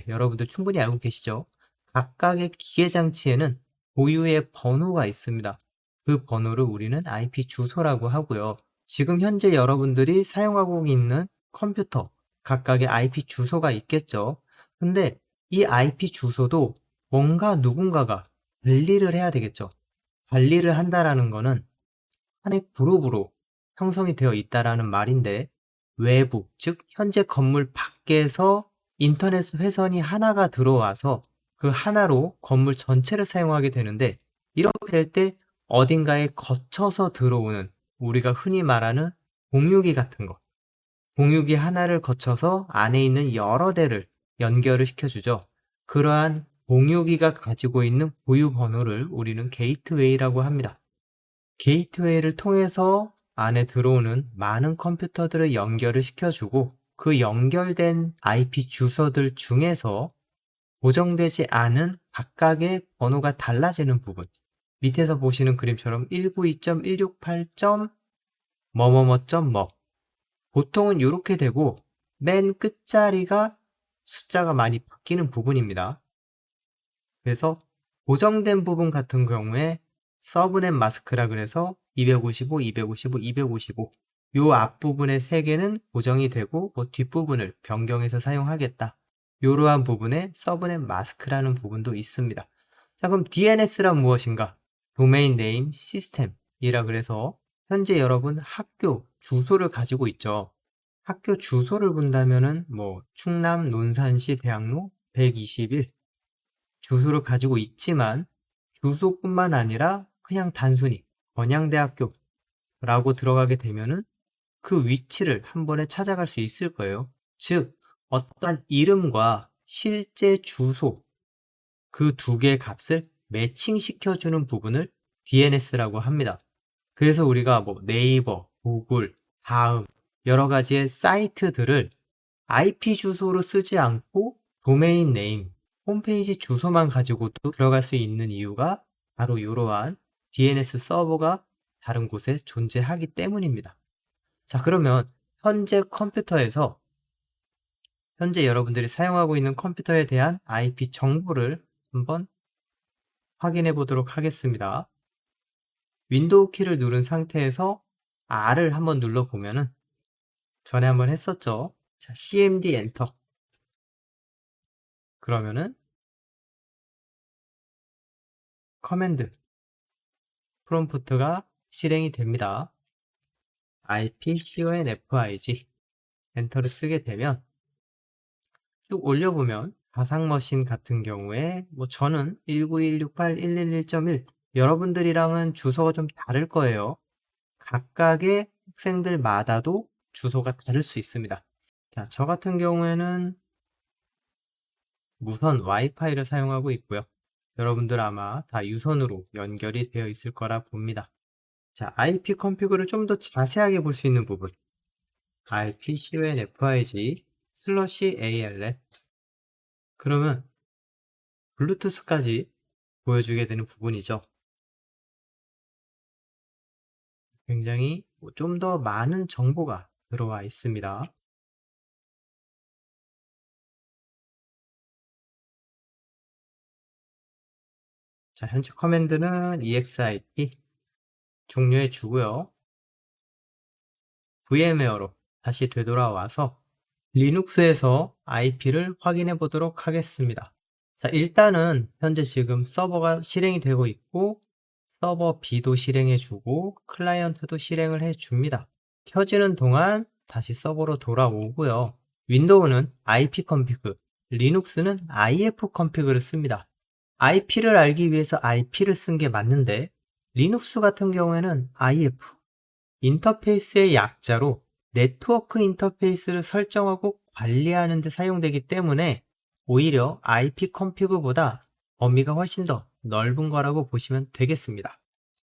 여러분들 충분히 알고 계시죠? 각각의 기계 장치에는 고유의 번호가 있습니다. 그 번호를 우리는 IP 주소라고 하고요. 지금 현재 여러분들이 사용하고 있는 컴퓨터 각각의 IP 주소가 있겠죠. 근데 이 IP 주소도 뭔가 누군가가 관리를 해야 되겠죠. 관리를 한다라는 거는 하나의 그룹으로 형성이 되어 있다라는 말인데 외부, 즉 현재 건물 밖에서 인터넷 회선이 하나가 들어와서 그 하나로 건물 전체를 사용하게 되는데 이렇게 될 때 어딘가에 거쳐서 들어오는 우리가 흔히 말하는 공유기 같은 거 공유기 하나를 거쳐서 안에 있는 여러 대를 연결을 시켜주죠. 그러한 공유기가 가지고 있는 고유 번호를 우리는 게이트웨이라고 합니다. 게이트웨이를 통해서 안에 들어오는 많은 컴퓨터들을 연결을 시켜주고 그 연결된 IP 주소들 중에서 고정되지 않은 각각의 번호가 달라지는 부분 밑에서 보시는 그림처럼 192.168. 뭐뭐뭐.뭐 보통은 이렇게 되고 맨 끝자리가 숫자가 많이 바뀌는 부분입니다. 그래서 고정된 부분 같은 경우에 서브넷 마스크라 그래서 255, 255, 255 요 앞부분의 3개는 고정이 되고 뒷부분을 변경해서 사용하겠다. 이러한 부분에 서브넷 마스크라는 부분도 있습니다. 자, 그럼 DNS란 무엇인가? 도메인 네임 시스템이라 그래서 현재 여러분 학교 주소를 가지고 있죠. 학교 주소를 본다면은 충남 논산시 대학로 121 주소를 가지고 있지만 주소뿐만 아니라 그냥 단순히 건양대학교라고 들어가게 되면은 그 위치를 한 번에 찾아갈 수 있을 거예요. 즉, 어떤 이름과 실제 주소 그 두 개의 값을 매칭시켜주는 부분을 DNS라고 합니다. 그래서 우리가 네이버, 구글, 다음 여러 가지의 사이트들을 IP 주소로 쓰지 않고 도메인 네임, 홈페이지 주소만 가지고도 들어갈 수 있는 이유가 바로 이러한 DNS 서버가 다른 곳에 존재하기 때문입니다. 자, 그러면 현재 여러분들이 사용하고 있는 컴퓨터에 대한 IP 정보를 한번 확인해 보도록 하겠습니다. 윈도우 키를 누른 상태에서 R을 한번 눌러보면은 전에 한번 했었죠. 자, CMD 엔터. 그러면은 커맨드 프롬프트가 실행이 됩니다. IP CONFIG 엔터를 쓰게 되면 쭉 올려보면 가상머신 같은 경우에 뭐 저는 19168.111.1 여러분들이랑은 주소가 좀 다를 거예요. 각각의 학생들마다도 주소가 다를 수 있습니다. 자, 저 같은 경우에는 무선 와이파이를 사용하고 있고요. 여러분들 아마 다 유선으로 연결이 되어 있을 거라 봅니다. 자, IP 컨피그를 좀 더 자세하게 볼 수 있는 부분. ipconfig/ALL. 그러면 블루투스까지 보여주게 되는 부분이죠. 굉장히 좀 더 많은 정보가 들어와 있습니다. 자, 현재 커맨드는 exip 종료해 주고요. VMware로 다시 되돌아와서 리눅스에서 IP를 확인해 보도록 하겠습니다. 자, 일단은 현재 지금 서버가 실행이 되고 있고 서버 B도 실행해 주고 클라이언트도 실행을 해 줍니다. 켜지는 동안 다시 서버로 돌아오고요. 윈도우는 IP 컨피그, 리눅스는 IF 컨피그를 씁니다. IP를 알기 위해서 IP를 쓴 게 맞는데 리눅스 같은 경우에는 IF, 인터페이스의 약자로 네트워크 인터페이스를 설정하고 관리하는 데 사용되기 때문에 오히려 IP 컨피그보다 범위가 훨씬 더 넓은 거라고 보시면 되겠습니다.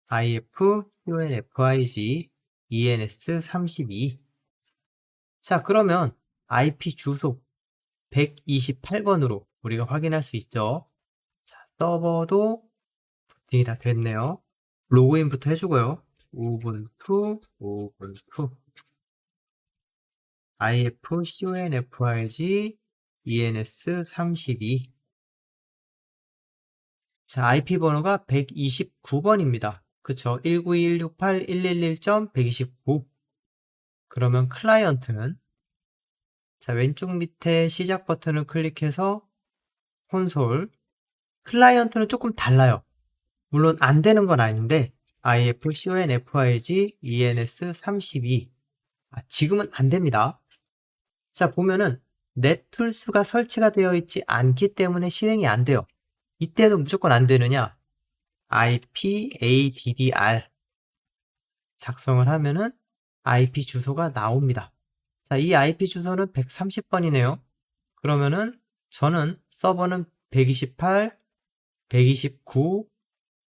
IF, UNFIG, ENS32. 자, 그러면 IP 주소 128번으로 우리가 확인할 수 있죠. 자, 서버도 부팅이 다 됐네요. 로그인부터 해주고요. 우분투, IF, CONFIG, ENS32. 자, IP 번호가 129번입니다. 그쵸? 192.168.111.129. 그러면 클라이언트는 자, 왼쪽 밑에 시작 버튼을 클릭해서 콘솔. 클라이언트는 조금 달라요. 물론 안 되는 건 아닌데 IF, CONFIG, ENS32. 지금은 안 됩니다. 자, 보면은 넷툴스가 설치가 되어 있지 않기 때문에 실행이 안 돼요. 이때도 무조건 안 되느냐? IPADDR 작성을 하면은 IP 주소가 나옵니다. 자, 이 IP 주소는 130번이네요. 그러면은 저는 서버는 128, 129,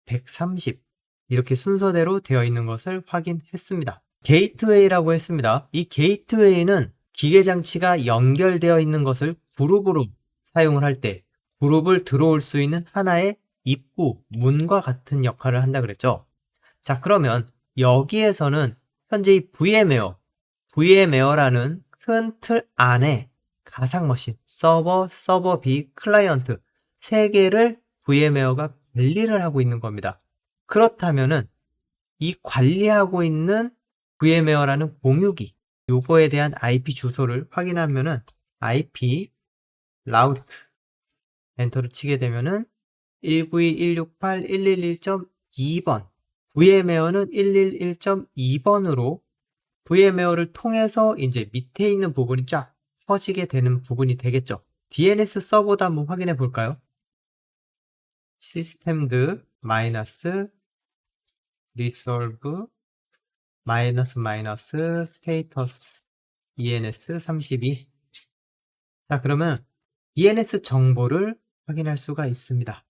130 이렇게 순서대로 되어 있는 것을 확인했습니다. 게이트웨이라고 했습니다. 이 게이트웨이는 기계 장치가 연결되어 있는 것을 그룹으로 사용을 할 때 그룹을 들어올 수 있는 하나의 입구, 문과 같은 역할을 한다 그랬죠. 자, 그러면 여기에서는 현재 이 VMware라는 큰 틀 안에 가상머신, 서버 B, 클라이언트 세 개를 VMware가 관리를 하고 있는 겁니다. 그렇다면은 이 관리하고 있는 VMware라는 공유기, 요거에 대한 IP 주소를 확인하면은 IP 라우트 엔터를 치게 되면은 192.168.111.2번 VMware는 111.2번으로 VMware를 통해서 이제 밑에 있는 부분이 쫙 퍼지게 되는 부분이 되겠죠. DNS 서버도 한번 확인해 볼까요? 시스템드 마이너스 리솔브 마이너스 스테이터스 ENS32. 자, 그러면 ENS 정보를 확인할 수가 있습니다.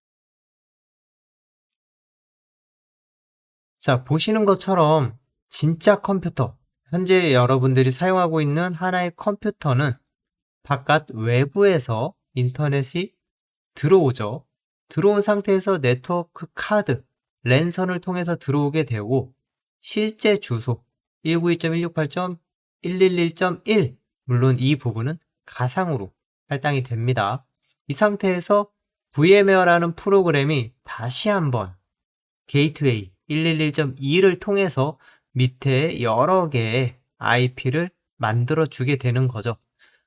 자, 보시는 것처럼 진짜 컴퓨터, 현재 여러분들이 사용하고 있는 하나의 컴퓨터는 바깥 외부에서 인터넷이 들어오죠. 들어온 상태에서 네트워크 카드, 랜선을 통해서 들어오게 되고 실제 주소 192.168.111.1 물론 이 부분은 가상으로 할당이 됩니다. 이 상태에서 VMware라는 프로그램이 다시 한번 게이트웨이 111.2를 통해서 밑에 여러 개의 IP를 만들어 주게 되는 거죠.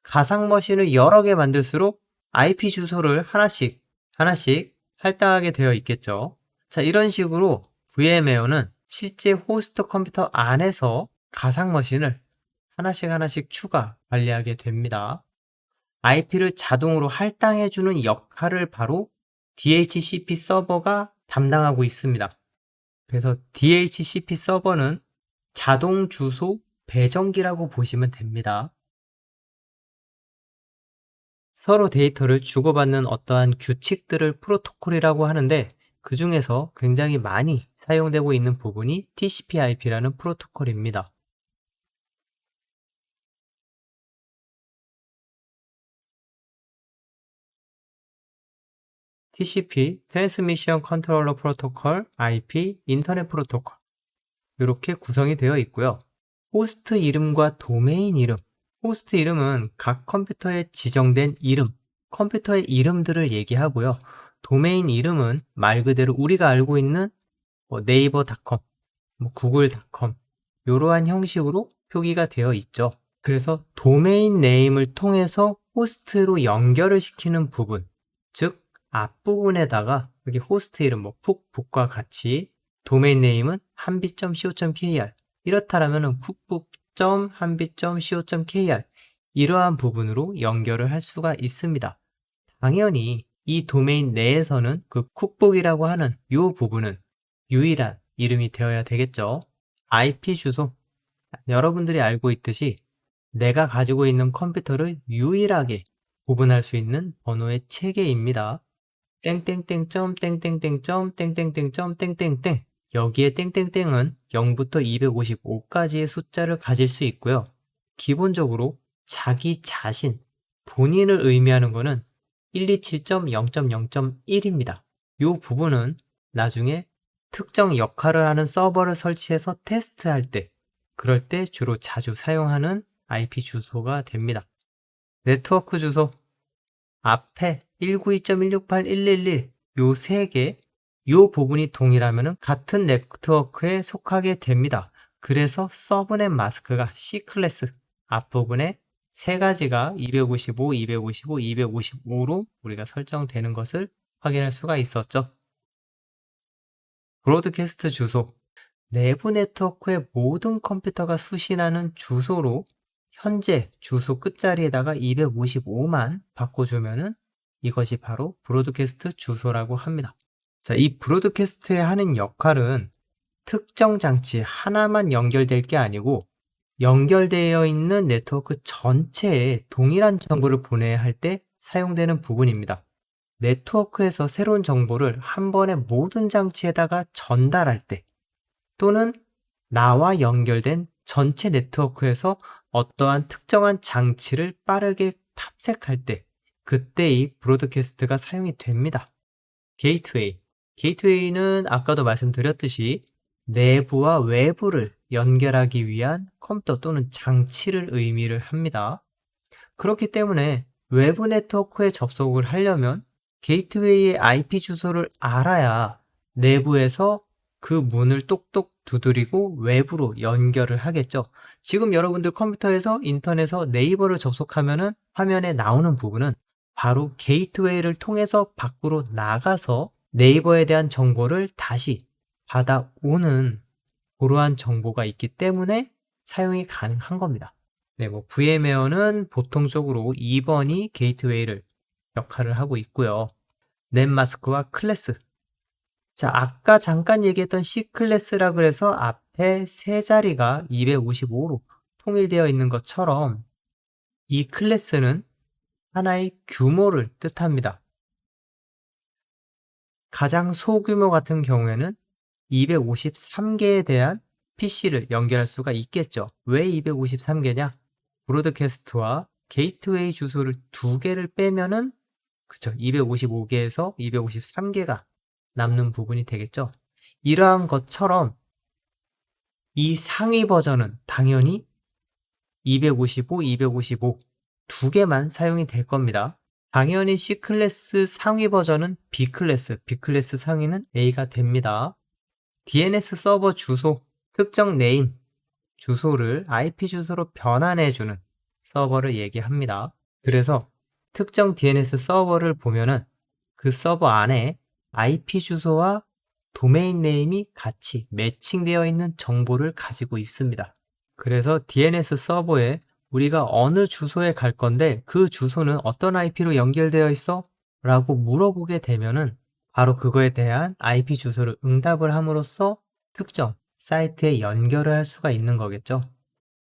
가상 머신을 여러 개 만들수록 IP 주소를 하나씩 할당하게 되어 있겠죠. 자, 이런 식으로 VMware는 실제 호스트 컴퓨터 안에서 가상 머신을 하나씩 추가 관리하게 됩니다. IP를 자동으로 할당해주는 역할을 바로 DHCP 서버가 담당하고 있습니다. 그래서 DHCP 서버는 자동 주소 배정기라고 보시면 됩니다. 서로 데이터를 주고받는 어떠한 규칙들을 프로토콜이라고 하는데 그 중에서 굉장히 많이 사용되고 있는 부분이 TCP/IP라는 프로토콜입니다. TCP, Transmission Controller Protocol, IP, 인터넷 프로토콜 이렇게 구성이 되어 있고요. 호스트 이름과 도메인 이름. 호스트 이름은 각 컴퓨터에 지정된 이름, 컴퓨터의 이름들을 얘기하고요. 도메인 이름은 말 그대로 우리가 알고 있는 네이버닷컴, 구글닷컴 이러한 형식으로 표기가 되어 있죠. 그래서 도메인 네임을 통해서 호스트로 연결을 시키는 부분, 즉 앞부분에다가 여기 호스트 이름 푹북과 같이 도메인 네임은 한빛.co.kr 이렇다라면 쿡북.한빛.co.kr 이러한 부분으로 연결을 할 수가 있습니다. 당연히 이 도메인 내에서는 그 쿡북이라고 하는 이 부분은 유일한 이름이 되어야 되겠죠. IP 주소. 여러분들이 알고 있듯이 내가 가지고 있는 컴퓨터를 유일하게 구분할 수 있는 번호의 체계입니다. 땡땡땡점 땡땡땡점 땡땡땡점 땡땡땡 여기에 땡땡땡은 0부터 255까지의 숫자를 가질 수 있고요. 기본적으로 자기 자신, 본인을 의미하는 것은 127.0.0.1입니다. 이 부분은 나중에 특정 역할을 하는 서버를 설치해서 테스트할 때, 그럴 때 주로 자주 사용하는 IP 주소가 됩니다. 네트워크 주소 앞에 192.168.111 요 세 개, 요 부분이 동일하면 같은 네트워크에 속하게 됩니다. 그래서 서브넷 마스크가 C클래스 앞부분에 세 가지가 255, 255, 255로 우리가 설정되는 것을 확인할 수가 있었죠. 브로드캐스트 주소 내부 네트워크의 모든 컴퓨터가 수신하는 주소로 현재 주소 끝자리에다가 255만 바꿔주면은 이것이 바로 브로드캐스트 주소라고 합니다. 자, 이 브로드캐스트에 하는 역할은 특정 장치 하나만 연결될 게 아니고 연결되어 있는 네트워크 전체에 동일한 정보를 보내야 할 때 사용되는 부분입니다. 네트워크에서 새로운 정보를 한 번에 모든 장치에다가 전달할 때 또는 나와 연결된 전체 네트워크에서 어떠한 특정한 장치를 빠르게 탑색할 때 그때 이 브로드캐스트가 사용이 됩니다. 게이트웨이. 게이트웨이는 아까도 말씀드렸듯이 내부와 외부를 연결하기 위한 컴퓨터 또는 장치를 의미를 합니다. 그렇기 때문에 외부 네트워크에 접속을 하려면 게이트웨이의 IP 주소를 알아야 내부에서 그 문을 똑똑 두드리고 외부로 연결을 하겠죠. 지금 여러분들 컴퓨터에서 인터넷에서 네이버를 접속하면은 화면에 나오는 부분은 바로 게이트웨이를 통해서 밖으로 나가서 네이버에 대한 정보를 다시 받아오는 그러한 정보가 있기 때문에 사용이 가능한 겁니다. 네, VMware는 보통적으로 2번이 게이트웨이를 역할을 하고 있고요. 넷마스크와 클래스. 자, 아까 잠깐 얘기했던 C클래스라 그래서 앞에 세 자리가 255로 통일되어 있는 것처럼 이 클래스는 하나의 규모를 뜻합니다. 가장 소규모 같은 경우에는 253개에 대한 PC를 연결할 수가 있겠죠. 왜 253개냐? 브로드캐스트와 게이트웨이 주소를 2개를 빼면은 그쵸, 255개에서 253개가 남는 부분이 되겠죠. 이러한 것처럼 이 상위 버전은 당연히 255, 255 2개만 사용이 될 겁니다. 당연히 C클래스 상위 버전은 B클래스 상위는 A가 됩니다. DNS 서버 주소, 특정 네임, 주소를 IP 주소로 변환해주는 서버를 얘기합니다. 그래서 특정 DNS 서버를 보면은 그 서버 안에 IP 주소와 도메인 네임이 같이 매칭되어 있는 정보를 가지고 있습니다. 그래서 DNS 서버에 우리가 어느 주소에 갈 건데 그 주소는 어떤 IP로 연결되어 있어? 라고 물어보게 되면은 바로 그거에 대한 IP 주소를 응답을 함으로써 특정 사이트에 연결을 할 수가 있는 거겠죠.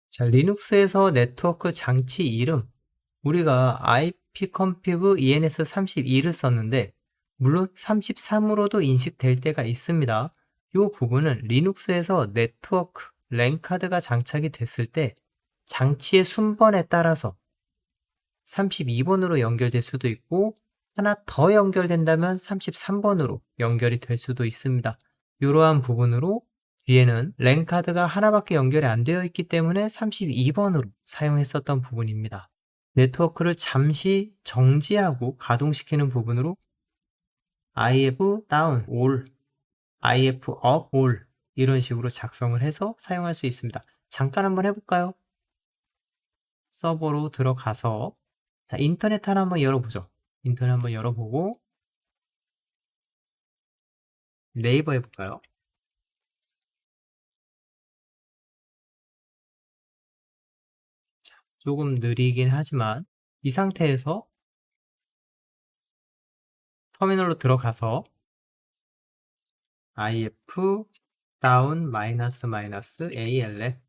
자, 리눅스에서 네트워크 장치 이름, 우리가 ipconfig ENS32를 썼는데 물론 33으로도 인식될 때가 있습니다. 이 부분은 리눅스에서 네트워크 랜카드가 장착이 됐을 때 장치의 순번에 따라서 32번으로 연결될 수도 있고 하나 더 연결된다면 33번으로 연결이 될 수도 있습니다. 이러한 부분으로 뒤에는 랜카드가 하나밖에 연결이 안 되어 있기 때문에 32번으로 사용했었던 부분입니다. 네트워크를 잠시 정지하고 가동시키는 부분으로 if down all, if up all 이런 식으로 작성을 해서 사용할 수 있습니다. 잠깐 한번 해볼까요? 서버로 들어가서 자, 인터넷 하나 한번 열어보죠. 인터넷 한번 열어보고 네이버 해볼까요? 자, 조금 느리긴 하지만 이 상태에서 터미널로 들어가서 if down 마이너스 마이너스 ALL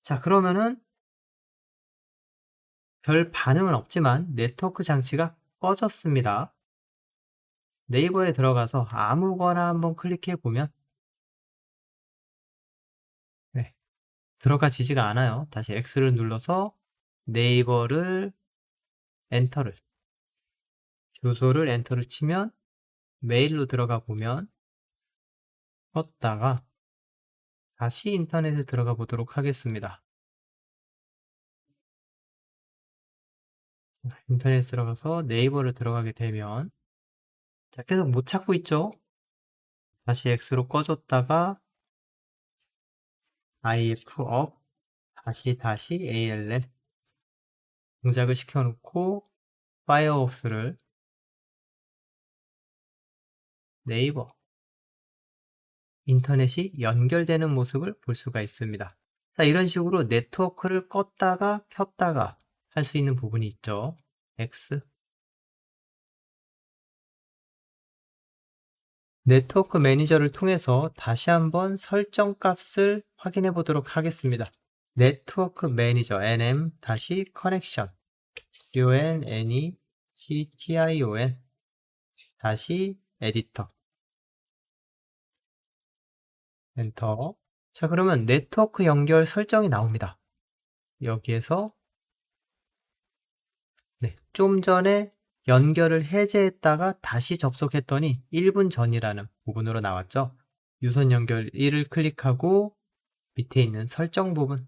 자 그러면은 별 반응은 없지만 네트워크 장치가 꺼졌습니다. 네이버에 들어가서 아무거나 한번 클릭해 보면 네, 들어가지지가 않아요. 다시 X를 눌러서 네이버를 엔터를 주소를 엔터를 치면 메일로 들어가 보면 껐다가 다시 인터넷에 들어가 보도록 하겠습니다. 인터넷에 들어가서 네이버를 들어가게 되면 자, 계속 못 찾고 있죠? 다시 X로 꺼줬다가 if up 다시 ALL 동작을 시켜놓고 파이어웍스를 네이버 인터넷이 연결되는 모습을 볼 수가 있습니다. 자, 이런 식으로 네트워크를 껐다가 켰다가 할 수 있는 부분이 있죠. X 네트워크 매니저를 통해서 다시 한번 설정 값을 확인해 보도록 하겠습니다. 네트워크 매니저 nm 다시 커넥션 connection 다시 에디터 엔터 자 그러면 네트워크 연결 설정이 나옵니다. 여기에서 네, 좀 전에 연결을 해제했다가 다시 접속했더니 1분 전이라는 부분으로 나왔죠. 유선 연결 1을 클릭하고 밑에 있는 설정 부분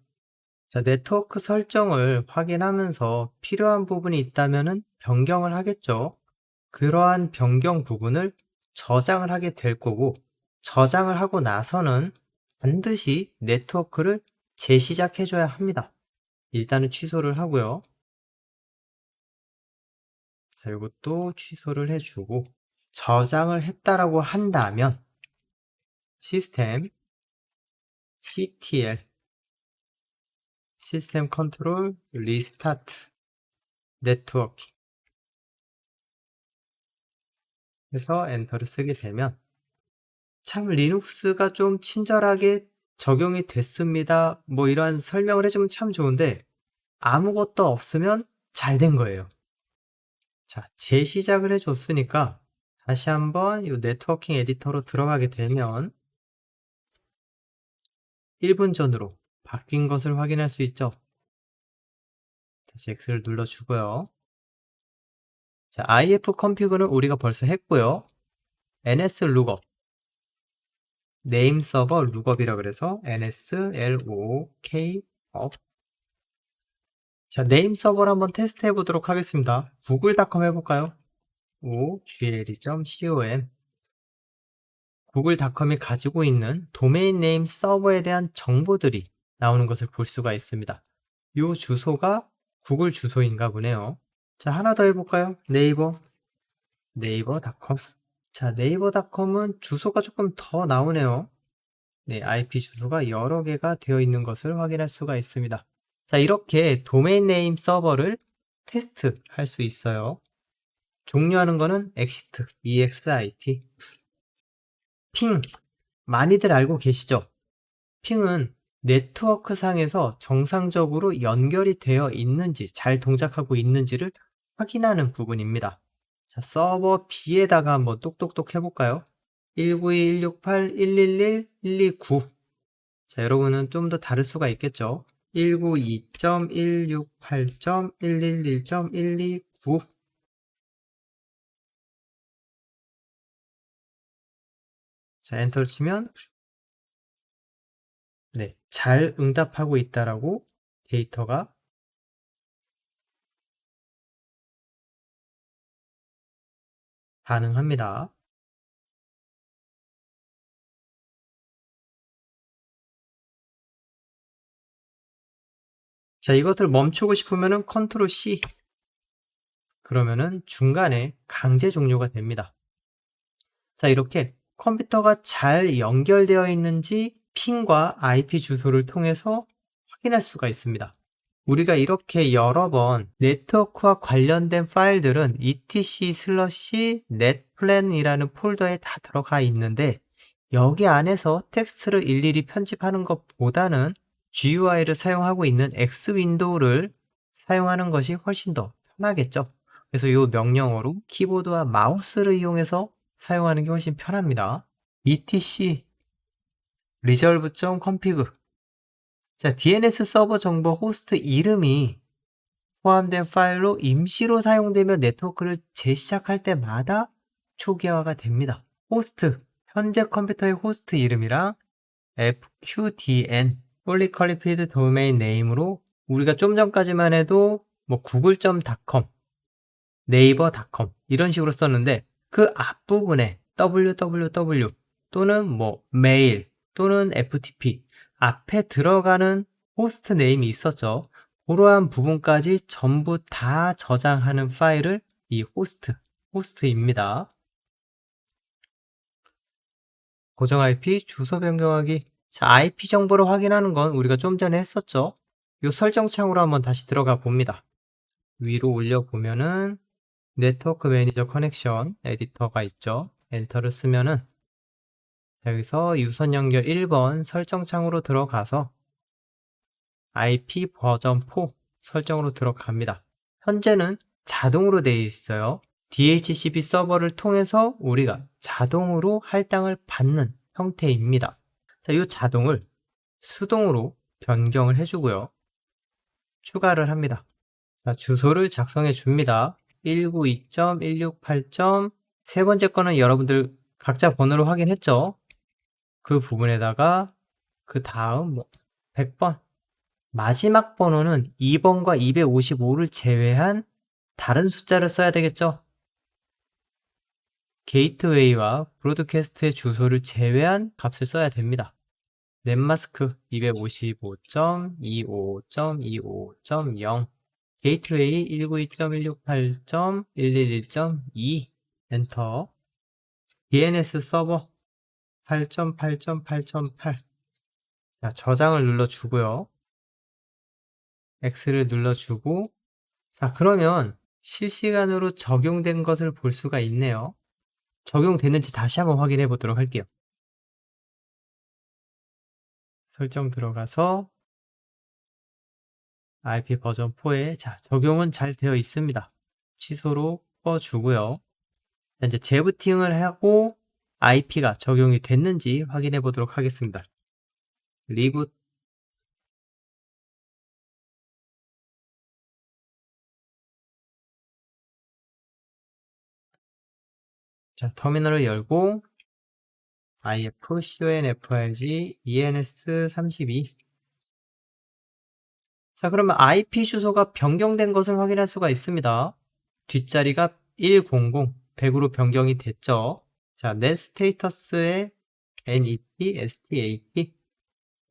자, 네트워크 설정을 확인하면서 필요한 부분이 있다면 변경을 하겠죠. 그러한 변경 부분을 저장을 하게 될 거고 저장을 하고 나서는 반드시 네트워크를 재시작해 줘야 합니다. 일단은 취소를 하고요. 자, 이것도 취소를 해주고 저장을 했다라고 한다면 시스템 CTL 시스템 컨트롤 리스타트 네트워크 해서 엔터를 쓰게 되면 참 리눅스가 좀 친절하게 적용이 됐습니다. 뭐 이러한 설명을 해주면 참 좋은데 아무것도 없으면 잘 된 거예요. 자, 재시작을 해줬으니까 다시 한번 이 네트워킹 에디터로 들어가게 되면 1분 전으로 바뀐 것을 확인할 수 있죠. 다시 X를 눌러주고요. 자, if config는 우리가 벌써 했고요. ns lookup 네임 서버 룩업이라 그래서 ns look up 자, 네임 서버를 한번 테스트 해보도록 하겠습니다. 구글닷컴 해볼까요? ogl.com 구글닷컴이 가지고 있는 도메인 네임 서버에 대한 정보들이 나오는 것을 볼 수가 있습니다. 이 주소가 구글 주소인가 보네요. 자, 하나 더 해볼까요? 네이버닷컴 자, 네이버닷컴은 주소가 조금 더 나오네요. 네, IP 주소가 여러 개가 되어 있는 것을 확인할 수가 있습니다. 자, 이렇게 도메인 네임 서버를 테스트할 수 있어요. 종료하는 거는 exit, exit. 핑, 많이들 알고 계시죠? 핑은 네트워크 상에서 정상적으로 연결이 되어 있는지, 잘 동작하고 있는지를 확인하는 부분입니다. 자, 서버 B에다가 한번 똑똑똑 해볼까요? 192.168.111.129. 자, 여러분은 좀 더 다를 수가 있겠죠? 192.168.111.129. 자, 엔터를 치면 네, 잘 응답하고 있다라고 데이터가 반응합니다. 자, 이것을 멈추고 싶으면은 컨트롤 C. 그러면은 중간에 강제 종료가 됩니다. 자, 이렇게 컴퓨터가 잘 연결되어 있는지 핑과 IP 주소를 통해서 확인할 수가 있습니다. 우리가 이렇게 여러 번 네트워크와 관련된 파일들은 etc/netplan이라는 폴더에 다 들어가 있는데 여기 안에서 텍스트를 일일이 편집하는 것보다는 GUI를 사용하고 있는 X 윈도우를 사용하는 것이 훨씬 더 편하겠죠. 그래서 이 명령어로 키보드와 마우스를 이용해서 사용하는 게 훨씬 편합니다. etc resolve.config. 자, DNS 서버 정보 호스트 이름이 포함된 파일로 임시로 사용되며 네트워크를 재시작할 때마다 초기화가 됩니다. 호스트, 현재 컴퓨터의 호스트 이름이랑 FQDN, Fully Qualified Domain Name으로 우리가 좀 전까지만 해도 뭐 google.com, 네이버.com 이런 식으로 썼는데 그 앞부분에 www 또는 뭐 메일 또는 FTP 앞에 들어가는 호스트 네임이 있었죠. 그러한 부분까지 전부 다 저장하는 파일을 이 호스트입니다. 고정 IP 주소 변경하기. 자, IP 정보를 확인하는 건 우리가 좀 전에 했었죠. 이 설정 창으로 한번 다시 들어가 봅니다. 위로 올려 보면은 네트워크 매니저 커넥션 에디터가 있죠. 엔터를 쓰면은 여기서 유선 연결 1번 설정 창으로 들어가서 IP 버전 4 설정으로 들어갑니다. 현재는 자동으로 되어 있어요. DHCP 서버를 통해서 우리가 자동으로 할당을 받는 형태입니다. 자, 이 자동을 수동으로 변경을 해주고요. 추가를 합니다. 자, 주소를 작성해 줍니다. 192.168. 세 번째 거는 여러분들 각자 번호를 확인했죠? 그 부분에다가 그 다음 뭐 100번 마지막 번호는 2번과 255를 제외한 다른 숫자를 써야 되겠죠? 게이트웨이와 브로드캐스트의 주소를 제외한 값을 써야 됩니다. 넷마스크 255.25.25.0 게이트웨이 192.168.111.2 엔터 DNS 서버 8.8.8.8 자, 저장을 눌러주고요. X를 눌러주고 자, 그러면 실시간으로 적용된 것을 볼 수가 있네요. 적용됐는지 다시 한번 확인해 보도록 할게요. 설정 들어가서 IP 버전 4에 자, 적용은 잘 되어 있습니다. 취소로 꺼주고요. 자, 이제 재부팅을 하고 IP가 적용이 됐는지 확인해 보도록 하겠습니다. 리부트. 자, 터미널을 열고 if config ens32 자, 그러면 IP 주소가 변경된 것을 확인할 수가 있습니다. 뒷자리가 100, 100으로 변경이 됐죠. 자, net status에 net stat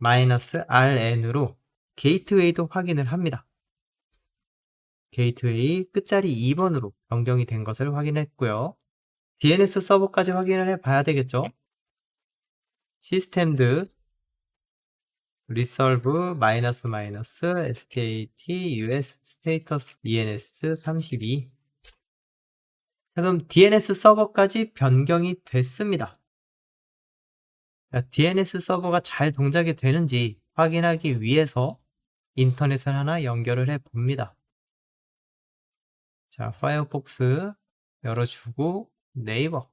-rn으로 게이트웨이도 확인을 합니다. 게이트웨이 끝자리 2번으로 변경이 된 것을 확인했고요. DNS 서버까지 확인을 해 봐야 되겠죠. 시스템드 resolve 마이너스 마이너스 stat us status ens 32. 자, 그럼 DNS 서버까지 변경이 됐습니다. 자, DNS 서버가 잘 동작이 되는지 확인하기 위해서 인터넷을 하나 연결을 해 봅니다. 자, 파이어폭스 열어주고 네이버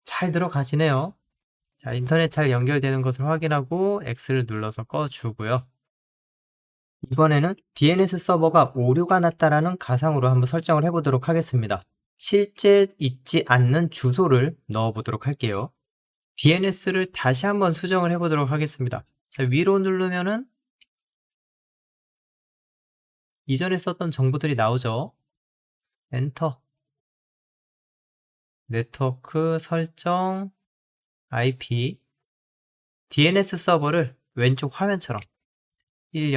잘 들어가시네요. 자, 인터넷 잘 연결되는 것을 확인하고 X를 눌러서 꺼주고요. 이번에는 DNS 서버가 오류가 났다라는 가상으로 한번 설정을 해보도록 하겠습니다. 실제 있지 않는 주소를 넣어보도록 할게요. DNS를 다시 한번 수정을 해보도록 하겠습니다. 자, 위로 누르면은 이전에 썼던 정보들이 나오죠. 엔터. 네트워크 설정 IP DNS 서버를 왼쪽 화면처럼 100.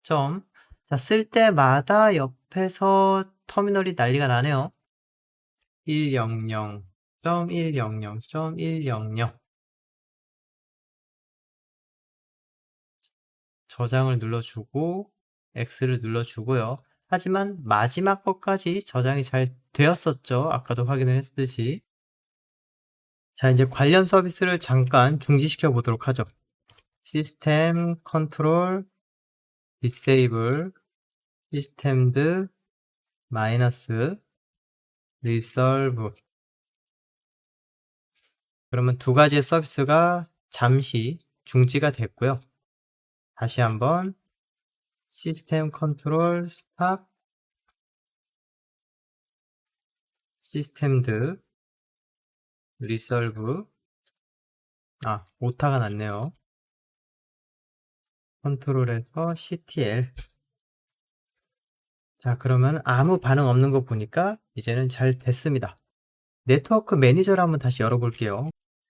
자, 쓸 때마다 옆에서 터미널이 난리가 나네요. 100.100.100. 저장을 눌러주고 X를 눌러주고요. 하지만 마지막 것까지 저장이 잘 되었었죠. 아까도 확인을 했듯이. 자, 이제 관련 서비스를 잠깐 중지시켜 보도록 하죠. 시스템 컨트롤 디세이블 시스템드 마이너스 리설브. 그러면 두 가지의 서비스가 잠시 중지가 됐고요. 다시 한번 시스템 컨트롤 스탑 시스템드 리설브. 오타가 났네요. 컨트롤에서 CTL. 자, 그러면 아무 반응 없는 거 보니까 이제는 잘 됐습니다. 네트워크 매니저를 한번 다시 열어볼게요.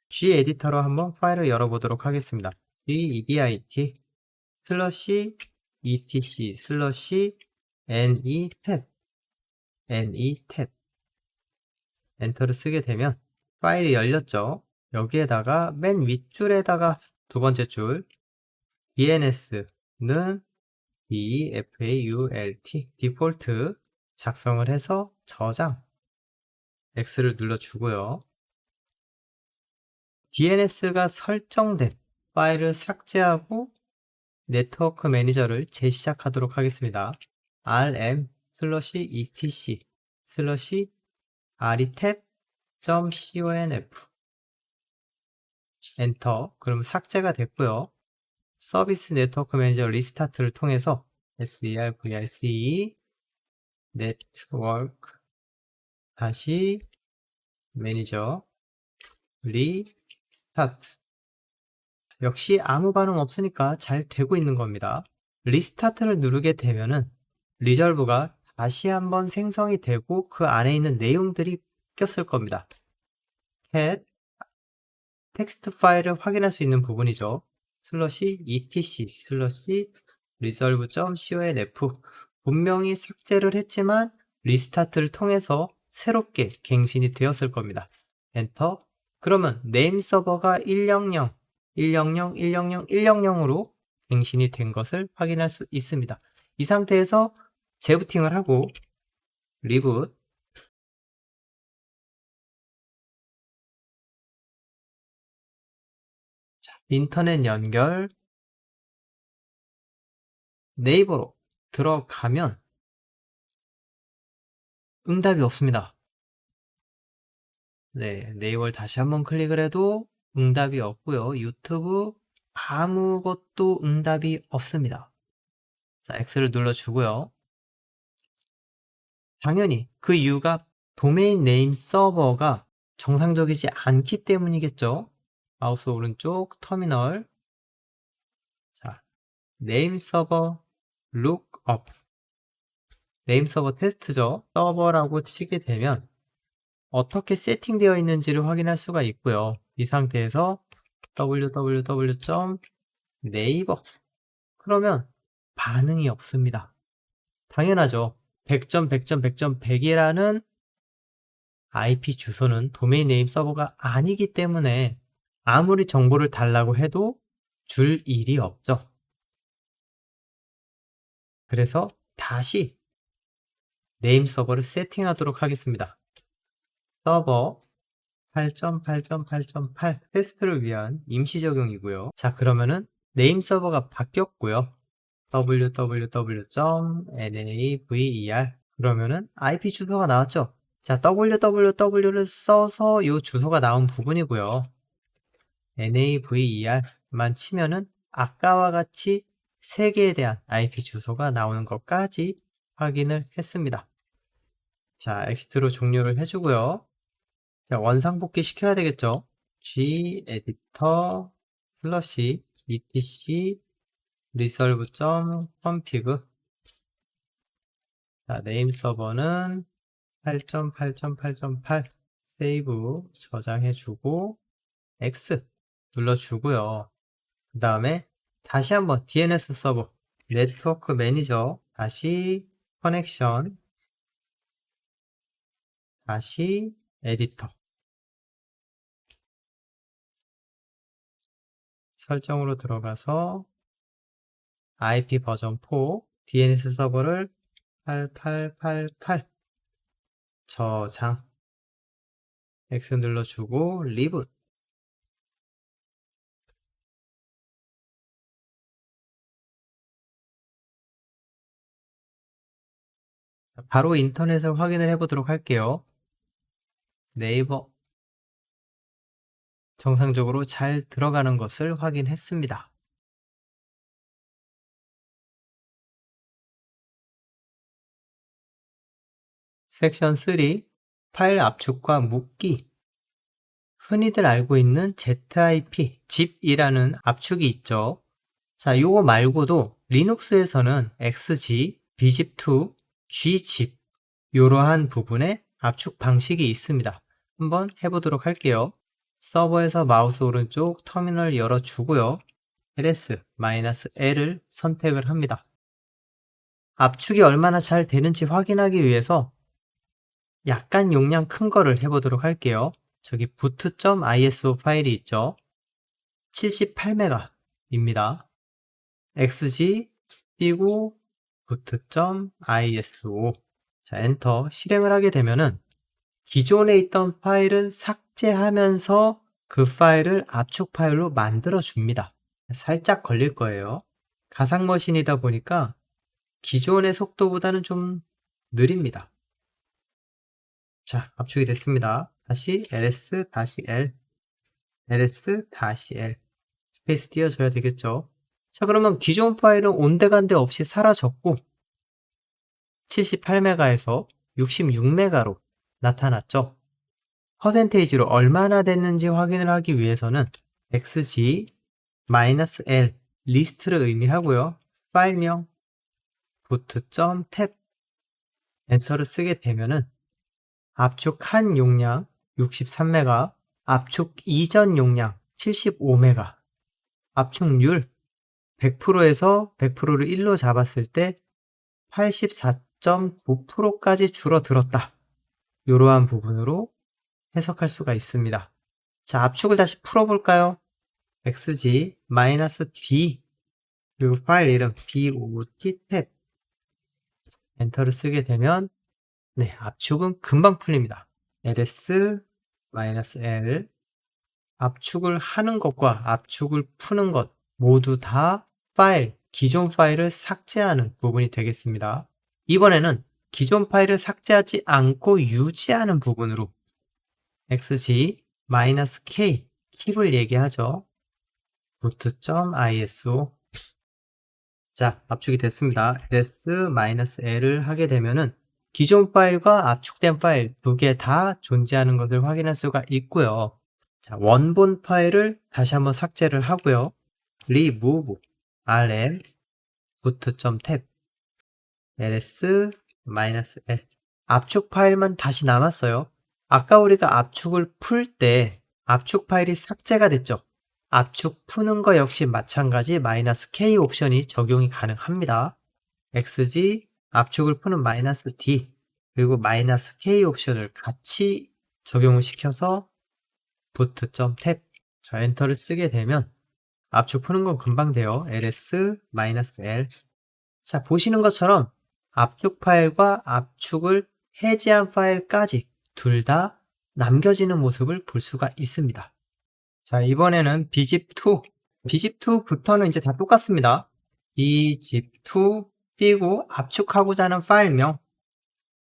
G 에디터로 한번 파일을 열어보도록 하겠습니다. gedit 슬러시 etc 슬러시 netab netab 엔터를 쓰게 되면 파일이 열렸죠. 여기에다가 맨 윗줄에다가 두 번째 줄 DNS는 default 디폴트 작성을 해서 저장 X를 눌러주고요. DNS가 설정된 파일을 삭제하고 네트워크 매니저를 재시작하도록 하겠습니다. rm etc retap.conf 엔터. 그럼 삭제가 됐고요. 서비스 네트워크 매니저 리스타트를 통해서 servce 네트워크 다시 매니저 리스타트. 역시 아무 반응 없으니까 잘 되고 있는 겁니다. 리스타트를 누르게 되면은 리졸브가 다시 한번 생성이 되고 그 안에 있는 내용들이 바뀌었을 겁니다. cat 텍스트 파일을 확인할 수 있는 부분이죠. 슬러시 etc 슬러시 resolve.conf. 분명히 삭제를 했지만 리스타트를 통해서 새롭게 갱신이 되었을 겁니다. 엔터. 그러면 네임 서버가 100, 100, 100, 100으로 갱신이 된 것을 확인할 수 있습니다. 이 상태에서 재부팅을 하고 리붓. 자, 인터넷 연결. 네이버로 들어가면 응답이 없습니다. 네, 네이버를 다시 한번 클릭을 해도 응답이 없고요. 유튜브 아무것도 응답이 없습니다. 자, X를 눌러주고요. 당연히 그 이유가 도메인 네임 서버가 정상적이지 않기 때문이겠죠. 마우스 오른쪽 터미널. 자, 네임 서버 룩업. 네임 서버 테스트죠. 서버라고 치게 되면 어떻게 세팅되어 있는지를 확인할 수가 있고요. 이 상태에서 www.naver. 그러면 반응이 없습니다. 당연하죠. 100점, 100점, 100점, 100이라는 IP 주소는 도메인 네임 서버가 아니기 때문에 아무리 정보를 달라고 해도 줄 일이 없죠. 그래서 다시 네임 서버를 세팅하도록 하겠습니다. 서버 8.8.8.8 테스트를 위한 임시 적용이고요. 자, 그러면은 네임 서버가 바뀌었고요. www.naver 그러면은 IP 주소가 나왔죠. 자, www를 써서 이 주소가 나온 부분이고요. naver만 치면은 아까와 같이 3개에 대한 IP 주소가 나오는 것까지 확인을 했습니다. 자, 엑스트로 종료를 해주고요. 자, 원상복귀 시켜야 되겠죠. gedit /etc resolve.config 자, 네임 서버는 8.8.8.8 세이브 저장해주고 X 눌러주고요. 그 다음에 다시 한번 DNS 서버 네트워크 매니저 다시 커넥션 다시 에디터 설정으로 들어가서 IP 버전 4 DNS 서버를 8888 저장 X 눌러주고 리붓 바로 인터넷을 확인을 해보도록 할게요. 네이버 정상적으로 잘 들어가는 것을 확인했습니다. 섹션 3 파일 압축과 묶기 흔히들 알고 있는 ZIP, zip이라는 압축이 있죠. 자, 요거 말고도 리눅스에서는 XZ, bzip2, gzip 이러한 부분의 압축 방식이 있습니다. 한번 해보도록 할게요. 서버에서 마우스 오른쪽 터미널 열어주고요. ls-l을 선택을 합니다. 압축이 얼마나 잘 되는지 확인하기 위해서 약간 용량 큰 거를 해보도록 할게요. 저기 boot.iso 파일이 있죠. 78메가입니다. xg 띄고 boot.iso 자, 엔터 실행을 하게 되면은 기존에 있던 파일은 삭제하면서 그 파일을 압축 파일로 만들어 줍니다. 살짝 걸릴 거예요. 가상 머신이다 보니까 기존의 속도보다는 좀 느립니다. 자, 압축이 됐습니다. 다시 ls-l ls-l 스페이스 띄워줘야 되겠죠. 자, 그러면 기존 파일은 온데간데 없이 사라졌고 78메가에서 66메가로 나타났죠. 퍼센테이지로 얼마나 됐는지 확인을 하기 위해서는 xg-l 리스트를 의미하고요. 파일명 boot.tab 엔터를 쓰게 되면은 압축한 용량 63메가, 압축 이전 용량 75메가, 압축률 100%에서 100%를 1로 잡았을 때 84.9%까지 줄어들었다. 이러한 부분으로 해석할 수가 있습니다. 자, 압축을 다시 풀어볼까요? xg-d 그리고 파일 이름 bot-tab 엔터를 쓰게 되면 네, 압축은 금방 풀립니다. ls-l 압축을 하는 것과 압축을 푸는 것 모두 다 기존 파일을 삭제하는 부분이 되겠습니다. 이번에는 기존 파일을 삭제하지 않고 유지하는 부분으로 xg-k 킵을 얘기하죠. boot.iso 자, 압축이 됐습니다. ls-l을 하게 되면은 기존 파일과 압축된 파일 두 개 다 존재하는 것을 확인할 수가 있고요. 자, 원본 파일을 다시 한번 삭제를 하고요. remove rm boot.tab ls-l 압축 파일만 다시 남았어요. 아까 우리가 압축을 풀 때 압축 파일이 삭제가 됐죠. 압축 푸는 거 역시 마찬가지 -k 옵션이 적용이 가능합니다. xg 압축을 푸는 -d 그리고 -k 옵션을 같이 적용을 시켜서 boot.tab 자, 엔터를 쓰게 되면 압축 푸는 건 금방 돼요. ls-l. 자, 보시는 것처럼 압축 파일과 압축을 해제한 파일까지 둘 다 남겨지는 모습을 볼 수가 있습니다. 자, 이번에는 bzip2. bzip2부터는 이제 다 똑같습니다. bzip2 띄고 압축하고자 하는 파일명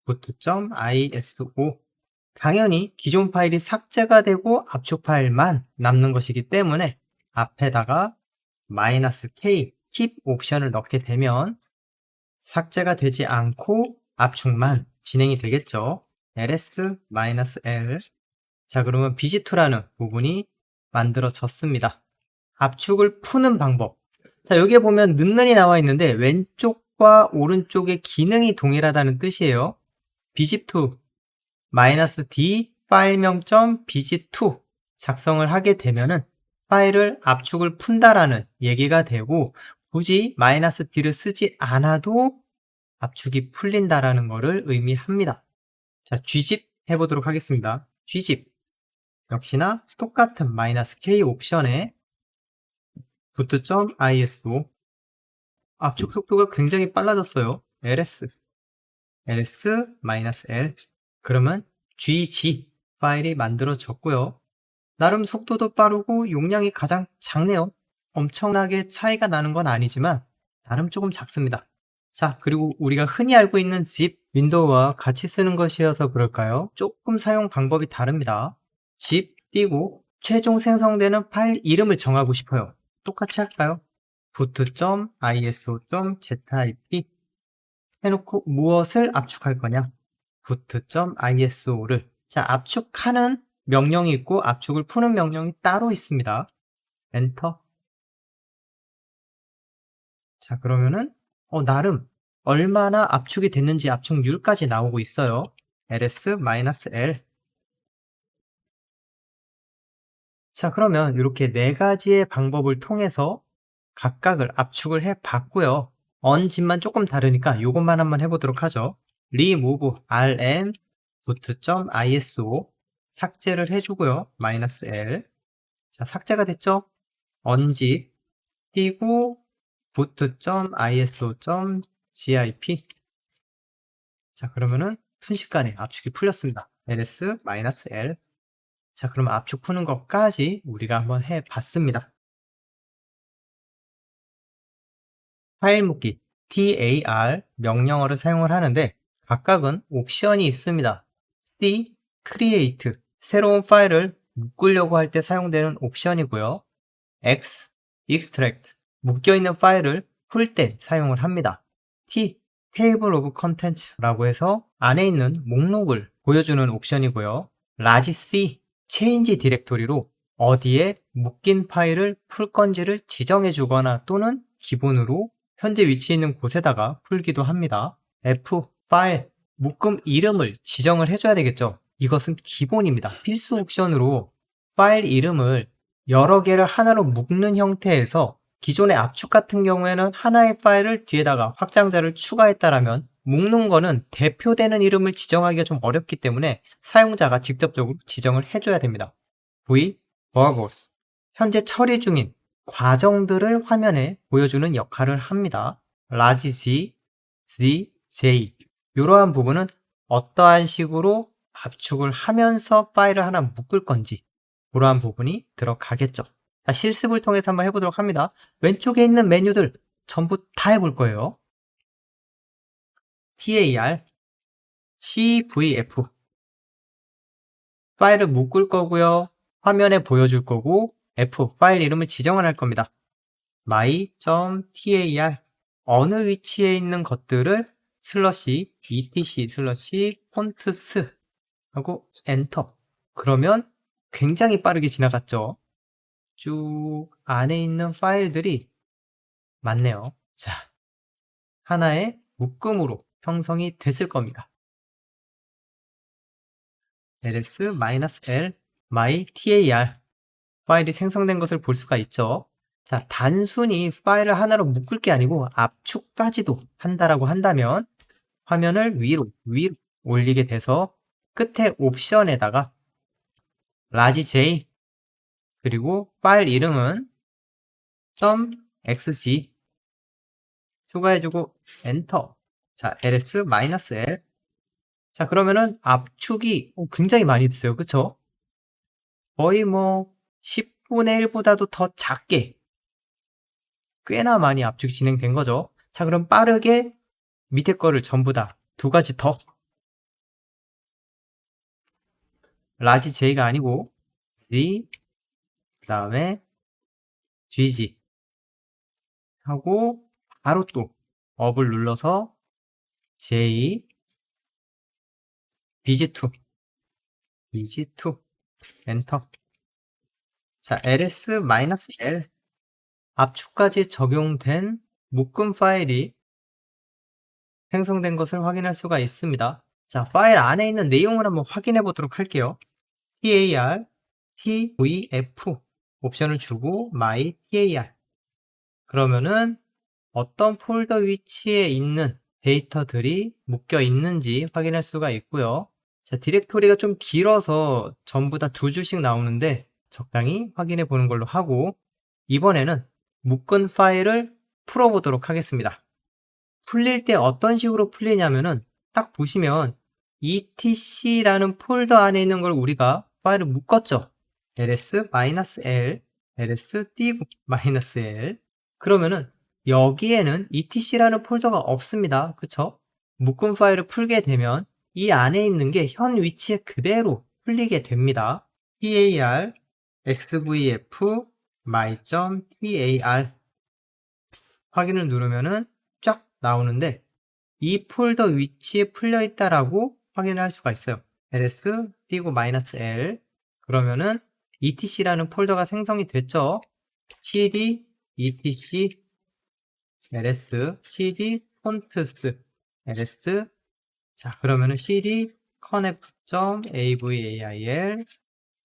boot.iso. 당연히 기존 파일이 삭제가 되고 압축 파일만 남는 것이기 때문에 앞에다가 -k keep 옵션을 넣게 되면 삭제가 되지 않고 압축만 진행이 되겠죠. ls-l. 자, 그러면 bz2라는 부분이 만들어졌습니다. 압축을 푸는 방법. 자, 여기에 보면 는는이 나와 있는데 왼쪽과 오른쪽의 기능이 동일하다는 뜻이에요. bzip2 -d 파일명 .bz2 작성을 하게 되면은 파일을 압축을 푼다라는 얘기가 되고, 굳이 -d를 쓰지 않아도 압축이 풀린다라는 것을 의미합니다. 자, gzip 해보도록 하겠습니다. gzip 역시나 똑같은 -k 옵션에 boot.iso. 압축 속도가 굉장히 빨라졌어요. ls-l. 그러면 gg 파일이 만들어졌고요. 나름 속도도 빠르고 용량이 가장 작네요. 엄청나게 차이가 나는 건 아니지만 나름 조금 작습니다. 자, 그리고 우리가 흔히 알고 있는 zip 윈도우와 같이 쓰는 것이어서 그럴까요? 조금 사용 방법이 다릅니다. zip 띄고 최종 생성되는 파일 이름을 정하고 싶어요. 똑같이 할까요? boot.iso.zip 해놓고 무엇을 압축할 거냐? boot.iso를. 자, 압축하는 명령이 있고 압축을 푸는 명령이 따로 있습니다. 엔터. 자, 그러면은 나름 얼마나 압축이 됐는지 압축률까지 나오고 있어요. ls-l. 자, 그러면 이렇게 네 가지의 방법을 통해서 각각을 압축을 해 봤고요. 언집만 조금 다르니까 이것만 한번 해보도록 하죠. remove rm boot.iso 삭제를 해주고요. -l. 자, 삭제가 됐죠? 언집 띄고 boot.iso.zip. 자, 그러면은 순식간에 압축이 풀렸습니다. ls-l. 자, 그럼 압축 푸는 것까지 우리가 한번 해 봤습니다. 파일 묶기 tar 명령어를 사용을 하는데 각각은 옵션이 있습니다. c create 새로운 파일을 묶으려고 할 때 사용되는 옵션이고요. x extract 묶여있는 파일을 풀 때 사용을 합니다. t table of content라고 해서 안에 있는 목록을 보여주는 옵션이고요. large C change 디렉토리로 어디에 묶인 파일을 풀 건지를 지정해 주거나 또는 기본으로 현재 위치해 있는 곳에다가 풀기도 합니다. F 파일 묶음 이름을 지정을 해줘야 되겠죠. 이것은 기본입니다. 필수 옵션으로 파일 이름을 여러 개를 하나로 묶는 형태에서 기존의 압축 같은 경우에는 하나의 파일을 뒤에다가 확장자를 추가했다라면 묶는 거는 대표되는 이름을 지정하기가 좀 어렵기 때문에 사용자가 직접적으로 지정을 해줘야 됩니다. V verbose 현재 처리 중인 과정들을 화면에 보여주는 역할을 합니다. large G, Z, J 이러한 부분은 어떠한 식으로 압축을 하면서 파일을 하나 묶을 건지 그러한 부분이 들어가겠죠. 자, 실습을 통해서 한번 해보도록 합니다. 왼쪽에 있는 메뉴들 전부 다 해볼 거예요. TAR, CVF 파일을 묶을 거고요. 화면에 보여줄 거고 F 파일 이름을 지정을 할 겁니다. my.tar 어느 위치에 있는 것들을 /etc/fonts 하고 엔터. 그러면 굉장히 빠르게 지나갔죠. 쭉 안에 있는 파일들이 많네요. 자, 하나의 묶음으로 형성이 됐을 겁니다. ls-l my.tar 파일이 생성된 것을 볼 수가 있죠. 자, 단순히 파일을 하나로 묶을 게 아니고 압축까지도 한다라고 한다면 화면을 위로 올리게 돼서 끝에 옵션에다가 large J 그리고 파일 이름은 .xc 추가해주고 엔터. 자, ls-l. 자, 그러면은 압축이 굉장히 많이 됐어요. 그쵸? 거의 뭐 10분의 1보다도 더 작게 꽤나 많이 압축 진행된 거죠. 자, 그럼 빠르게 밑에 거를 전부 다 두 가지 더 라지 J가 아니고 Z 그 다음에 GG 하고 바로 또 업을 눌러서 J BG2 BG2 엔터. 자, ls-l 압축까지 적용된 묶음 파일이 생성된 것을 확인할 수가 있습니다. 자, 파일 안에 있는 내용을 한번 확인해 보도록 할게요. tar, tvf 옵션을 주고 my tar 그러면은 어떤 폴더 위치에 있는 데이터들이 묶여 있는지 확인할 수가 있고요. 자, 디렉토리가 좀 길어서 전부 다 두 줄씩 나오는데 적당히 확인해 보는 걸로 하고 이번에는 묶은 파일을 풀어보도록 하겠습니다. 풀릴 때 어떤 식으로 풀리냐면은 딱 보시면 etc라는 폴더 안에 있는 걸 우리가 파일을 묶었죠. ls-l, ls-l 그러면은 여기에는 etc라는 폴더가 없습니다. 그쵸? 묶음 파일을 풀게 되면 이 안에 있는 게 현 위치에 그대로 풀리게 됩니다. par xvf my.tar 확인을 누르면은 쫙 나오는데 이 폴더 위치에 풀려 있다라고 확인할 수가 있어요. ls 띄고 -l 그러면은 etc라는 폴더가 생성이 됐죠. cd etc ls cd 폰트스 ls 자 그러면은 cd conf.avail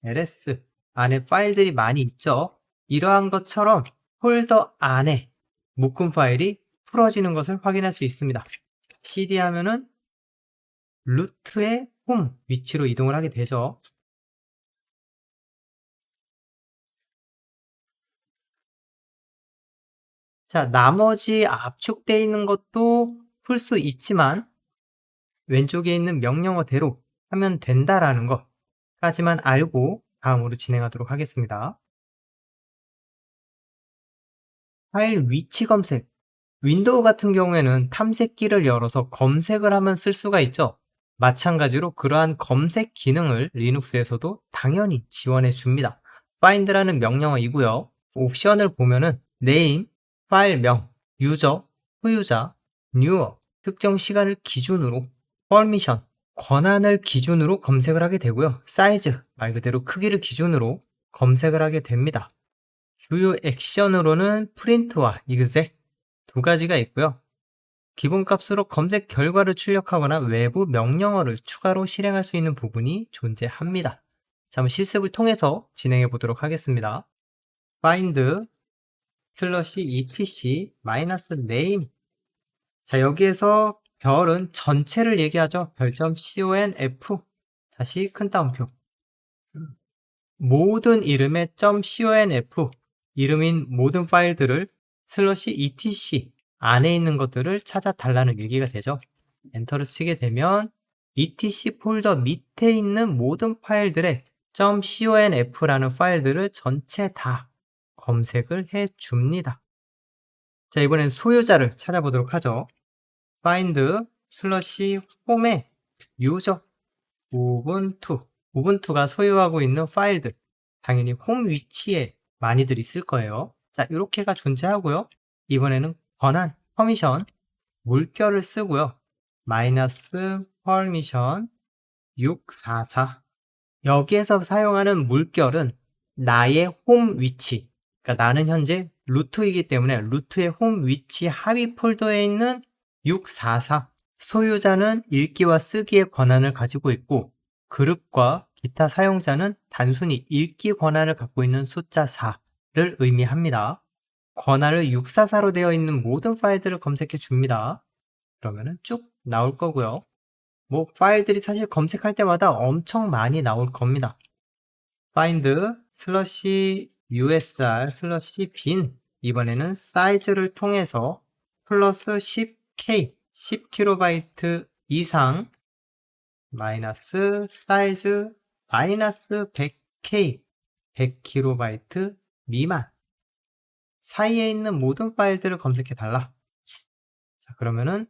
ls 안에 파일들이 많이 있죠. 이러한 것처럼 폴더 안에 묶음 파일이 풀어지는 것을 확인할 수 있습니다. cd 하면은 루트의 홈 위치로 이동을 하게 되죠. 자, 나머지 압축되어 있는 것도 풀 수 있지만 왼쪽에 있는 명령어대로 하면 된다라는 것까지만 알고 다음으로 진행하도록 하겠습니다. 파일 위치 검색. 윈도우 같은 경우에는 탐색기를 열어서 검색을 하면 쓸 수가 있죠. 마찬가지로 그러한 검색 기능을 리눅스에서도 당연히 지원해 줍니다. find라는 명령어이고요. 옵션을 보면은 name, 파일명, 유저, 소유자, newer, 특정 시간을 기준으로 permission, 권한을 기준으로 검색을 하게 되고요. 사이즈, 말 그대로 크기를 기준으로 검색을 하게 됩니다. 주요 액션으로는 프린트와 exec 두 가지가 있고요. 기본값으로 검색 결과를 출력하거나 외부 명령어를 추가로 실행할 수 있는 부분이 존재합니다. 자, 한번 실습을 통해서 진행해 보도록 하겠습니다. find etc -name 자, 여기에서 별은 전체를 얘기하죠. 별점 conf 다시 큰 따옴표 모든 이름의 .conf 이름인 모든 파일들을 /etc 안에 있는 것들을 찾아 달라는 얘기가 되죠. 엔터를 치게 되면 etc 폴더 밑에 있는 모든 파일들의 .conf라는 파일들을 전체 다 검색을 해 줍니다. 자, 이번엔 소유자를 찾아보도록 하죠. find /home의 유저 우분투가 소유하고 있는 파일들 당연히 홈 위치에 많이들 있을 거예요. 자, 이렇게가 존재하고요. 이번에는 권한 퍼미션 물결을 쓰고요. 마이너스 퍼미션 644 여기에서 사용하는 물결은 나의 홈 위치 그러니까 나는 현재 루트이기 때문에 루트의 홈 위치 하위 폴더에 있는 644 소유자는 읽기와 쓰기의 권한을 가지고 있고 그룹과 기타 사용자는 단순히 읽기 권한을 갖고 있는 숫자 4를 의미합니다. 권한을 644로 되어 있는 모든 파일들을 검색해 줍니다. 그러면은 쭉 나올 거고요. 뭐 파일들이 사실 검색할 때마다 엄청 많이 나올 겁니다. find /usr/bin 이번에는 사이즈를 통해서 플러스 10K, 10KB 이상 마이너스 사이즈 마이너스 100K, 100KB 미만 사이에 있는 모든 파일들을 검색해 달라. 자, 그러면은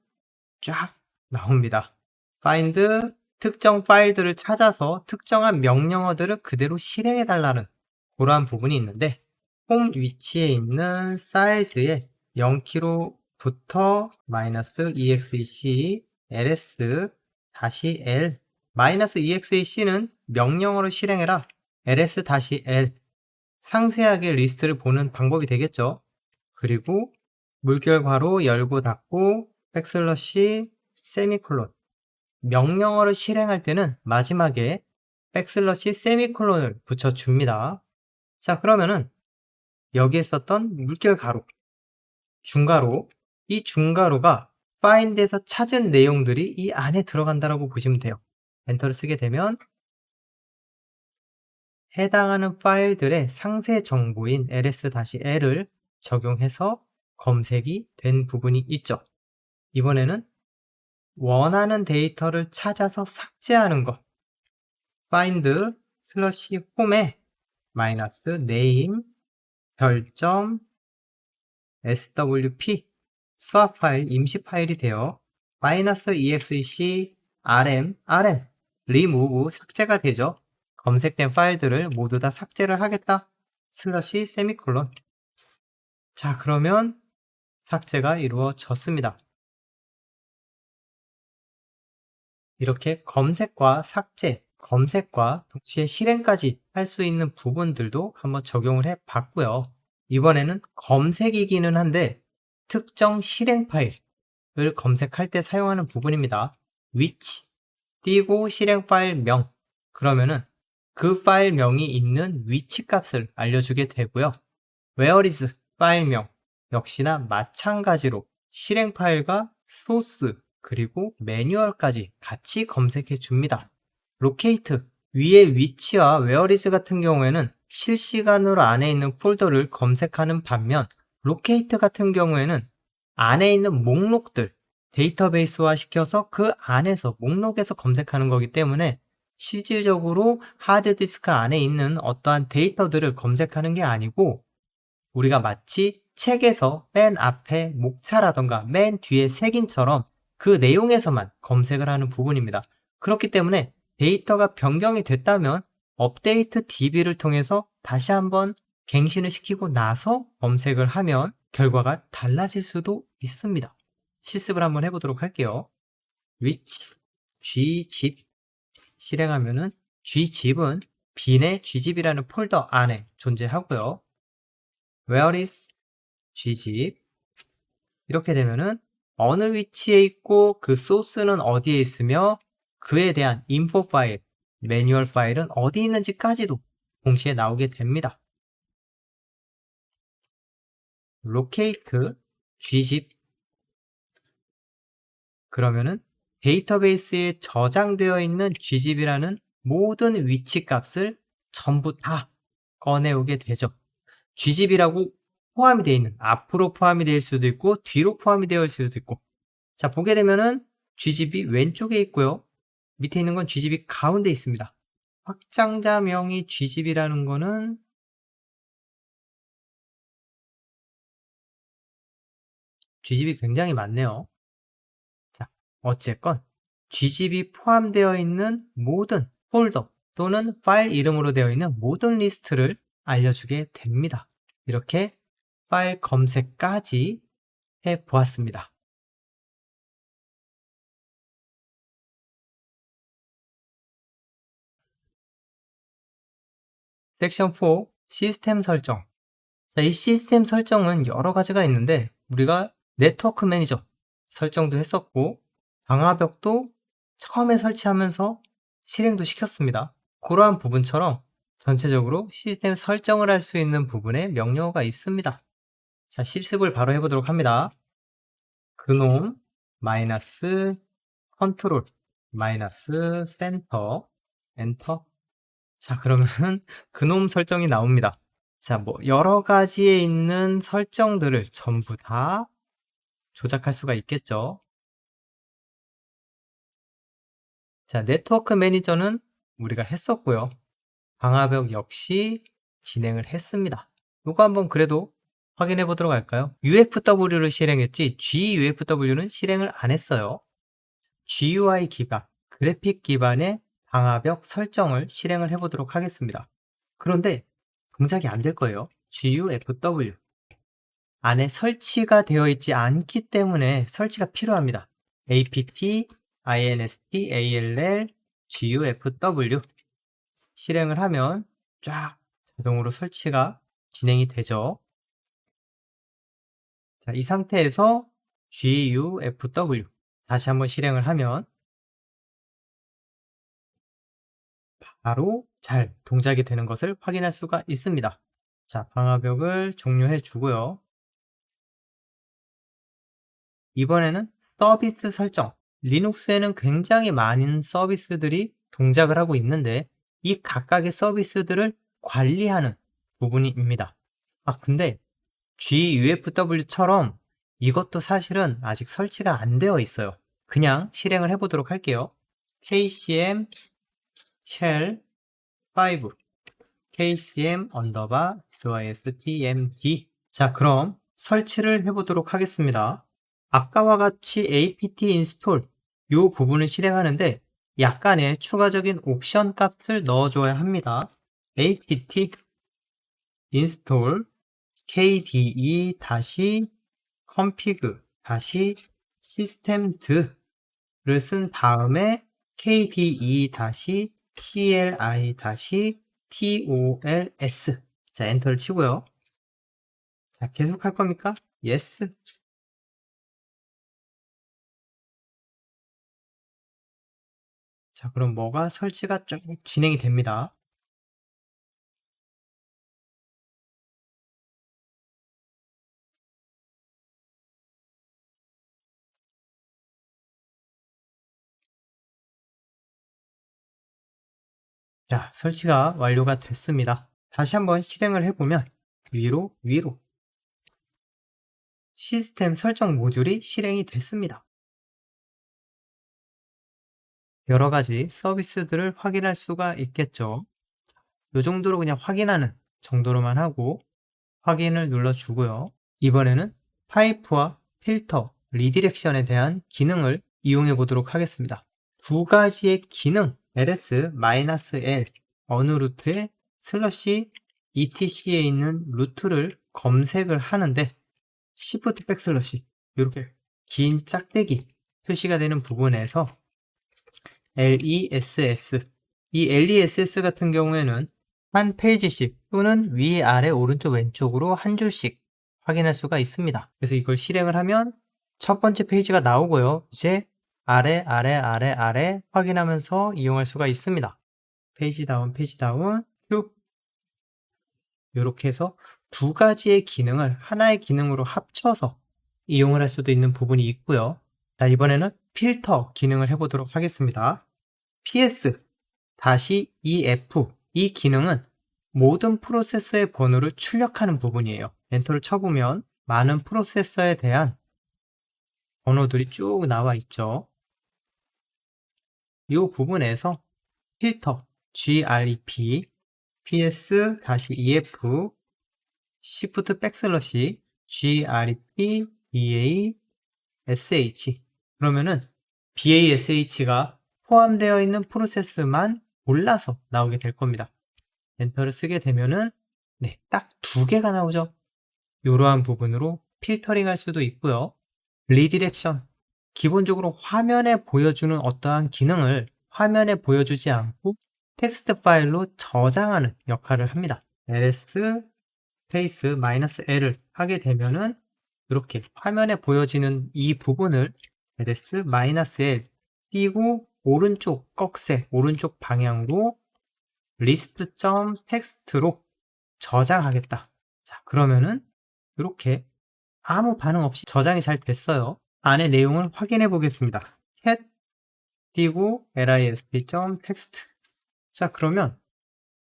쫙 나옵니다. find 특정 파일들을 찾아서 특정한 명령어들을 그대로 실행해 달라는 그러한 부분이 있는데 홈 위치에 있는 사이즈에 0kb부터 -exec ls -l -exec는 명령어로 실행해라. ls-l 상세하게 리스트를 보는 방법이 되겠죠. 그리고 물결 괄호 열고 닫고 백슬러시 세미콜론 명령어를 실행할 때는 마지막에 백슬러시 세미콜론을 붙여줍니다. 자, 그러면은 여기에 썼던 물결 가로, 중가로, 이 중가로가 find에서 찾은 내용들이 이 안에 들어간다라고 보시면 돼요. 엔터를 쓰게 되면 해당하는 파일들의 상세 정보인 ls-l을 적용해서 검색이 된 부분이 있죠. 이번에는 원하는 데이터를 찾아서 삭제하는 것. find 슬러시 홈에 마이너스 name 별점 swp 수학 파일 임시 파일이 되어 마이너스 exec rm remove 삭제가 되죠. 검색된 파일들을 모두 다 삭제를 하겠다. 슬러시 세미콜론. 자, 그러면 삭제가 이루어졌습니다. 이렇게 검색과 삭제, 검색과 동시에 실행까지 할 수 있는 부분들도 한번 적용을 해 봤고요. 이번에는 검색이기는 한데 특정 실행 파일을 검색할 때 사용하는 부분입니다. which 띄고 실행 파일 명 그러면은 그 파일명이 있는 위치 값을 알려주게 되고요. where is 파일명 역시나 마찬가지로 실행 파일과 소스 그리고 매뉴얼까지 같이 검색해 줍니다. locate 위의 위치와 where is 같은 경우에는 실시간으로 안에 있는 폴더를 검색하는 반면 locate 같은 경우에는 안에 있는 목록들 데이터베이스화 시켜서 그 안에서 목록에서 검색하는 거기 때문에 실질적으로 하드디스크 안에 있는 어떠한 데이터들을 검색하는 게 아니고 우리가 마치 책에서 맨 앞에 목차라던가 맨 뒤에 색인처럼 그 내용에서만 검색을 하는 부분입니다. 그렇기 때문에 데이터가 변경이 됐다면 업데이트 DB를 통해서 다시 한번 갱신을 시키고 나서 검색을 하면 결과가 달라질 수도 있습니다. 실습을 한번 해보도록 할게요. which gzip 실행하면은 gzip은 빈의 gzip이라는 폴더 안에 존재하고요. where is gzip 이렇게 되면은 어느 위치에 있고 그 소스는 어디에 있으며 그에 대한 인포 파일, 매뉴얼 파일은 어디 있는지까지도 동시에 나오게 됩니다. locate gzip 그러면은 데이터베이스에 저장되어 있는 gzip이라는 모든 위치 값을 전부 다 꺼내오게 되죠. gzip이라고 포함이 되어 있는 앞으로 포함이 될 수도 있고 뒤로 포함이 되어 있을 수도 있고 자 보게 되면은 gzip이 왼쪽에 있고요. 밑에 있는 건 gzip이 가운데 있습니다. 확장자명이 gzip이라는 거는 gzip이 굉장히 많네요. 자, 어쨌건 gzip이 포함되어 있는 모든 폴더 또는 파일 이름으로 되어 있는 모든 리스트를 알려주게 됩니다. 이렇게 파일 검색까지 해보았습니다. 섹션 4 시스템 설정. 자, 이 시스템 설정은 여러 가지가 있는데 우리가 네트워크 매니저 설정도 했었고 방화벽도 처음에 설치하면서 실행도 시켰습니다. 그러한 부분처럼 전체적으로 시스템 설정을 할 수 있는 부분에 명령어가 있습니다. 자, 실습을 바로 해보도록 합니다. 그놈 마이너스 컨트롤 마이너스 센터 엔터. 자, 그러면은 그놈 설정이 나옵니다. 자, 뭐 여러 가지에 있는 설정들을 전부 다 조작할 수가 있겠죠. 자, 네트워크 매니저는 우리가 했었고요. 방화벽 역시 진행을 했습니다. 요거 한번 그래도 확인해 보도록 할까요? UFW를 실행했지 GUFW는 실행을 안 했어요. GUI 기반, 그래픽 기반의 방화벽 설정을 실행을 해 보도록 하겠습니다. 그런데 동작이 안 될 거예요. GUFW 안에 설치가 되어 있지 않기 때문에 설치가 필요합니다. apt, inst, all, gufw 실행을 하면 쫙 자동으로 설치가 진행이 되죠. 자, 이 상태에서 gufw 다시 한번 실행을 하면 바로 잘 동작이 되는 것을 확인할 수가 있습니다. 자, 방화벽을 종료해 주고요. 이번에는 서비스 설정. 리눅스에는 굉장히 많은 서비스들이 동작을 하고 있는데 이 각각의 서비스들을 관리하는 부분입니다. 근데 GUFW처럼 이것도 사실은 아직 설치가 안 되어 있어요. 그냥 실행을 해보도록 할게요. KCM shell 5 KCM underbar systmd. 자, 그럼 설치를 해보도록 하겠습니다. 아까와 같이 apt install 이 부분을 실행하는데 약간의 추가적인 옵션 값을 넣어줘야 합니다. apt install kde-config-systemd를 쓴 다음에 kde-cli-tols. 자, 엔터를 치고요. 자, 계속 할 겁니까? Yes. 자, 그럼 뭐가 설치가 쭉 진행이 됩니다. 자, 설치가 완료가 됐습니다. 다시 한번 실행을 해보면 위로 시스템 설정 모듈이 실행이 됐습니다. 여러 가지 서비스들을 확인할 수가 있겠죠. 이 정도로 그냥 확인하는 정도로만 하고 확인을 눌러주고요. 이번에는 파이프와 필터, 리디렉션에 대한 기능을 이용해 보도록 하겠습니다. 두 가지의 기능, ls-l 어느 루트에 슬러시 etc에 있는 루트를 검색을 하는데 shift 백슬러시 이렇게 긴 짝대기 표시가 되는 부분에서 LESS 이 LESS 같은 경우에는 한 페이지씩 또는 위, 아래, 오른쪽, 왼쪽으로 한 줄씩 확인할 수가 있습니다. 그래서 이걸 실행을 하면 첫 번째 페이지가 나오고요. 이제 아래 확인하면서 이용할 수가 있습니다. 페이지 다운 쭉 이렇게 해서 두 가지의 기능을 하나의 기능으로 합쳐서 이용을 할 수도 있는 부분이 있고요. 자, 이번에는 필터 기능을 해보도록 하겠습니다. ps-ef 이 기능은 모든 프로세서의 번호를 출력하는 부분이에요. 엔터를 쳐보면 많은 프로세서에 대한 번호들이 쭉 나와 있죠. 이 부분에서 필터 grep ps-ef shift 백슬러시 grep bash 그러면은 bash가 포함되어 있는 프로세스만 골라서 나오게 될 겁니다. 엔터를 쓰게 되면은 네, 딱 두 개가 나오죠. 이러한 부분으로 필터링 할 수도 있고요. 리디렉션 기본적으로 화면에 보여주는 어떠한 기능을 화면에 보여주지 않고 텍스트 파일로 저장하는 역할을 합니다. ls 스페이스 -l을 하게 되면은 이렇게 화면에 보여지는 이 부분을 ls-l 띄고 오른쪽 꺽쇠 오른쪽 방향으로 list.txt로 저장하겠다. 자, 그러면은 이렇게 아무 반응 없이 저장이 잘 됐어요. 안에 내용을 확인해 보겠습니다. cat 띄고 list.txt. 자, 그러면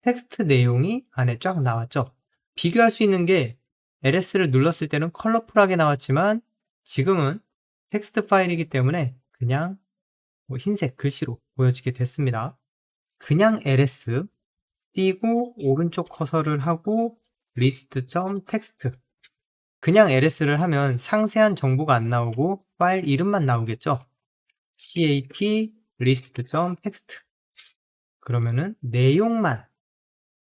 텍스트 내용이 안에 쫙 나왔죠. 비교할 수 있는 게 LS를 눌렀을 때는 컬러풀하게 나왔지만 지금은 텍스트 파일이기 때문에 그냥 흰색 글씨로 보여지게 됐습니다. 그냥 ls 띄고 오른쪽 커서를 하고 list.txt. 그냥 ls를 하면 상세한 정보가 안 나오고 파일 이름만 나오겠죠. cat list.txt. 그러면은 내용만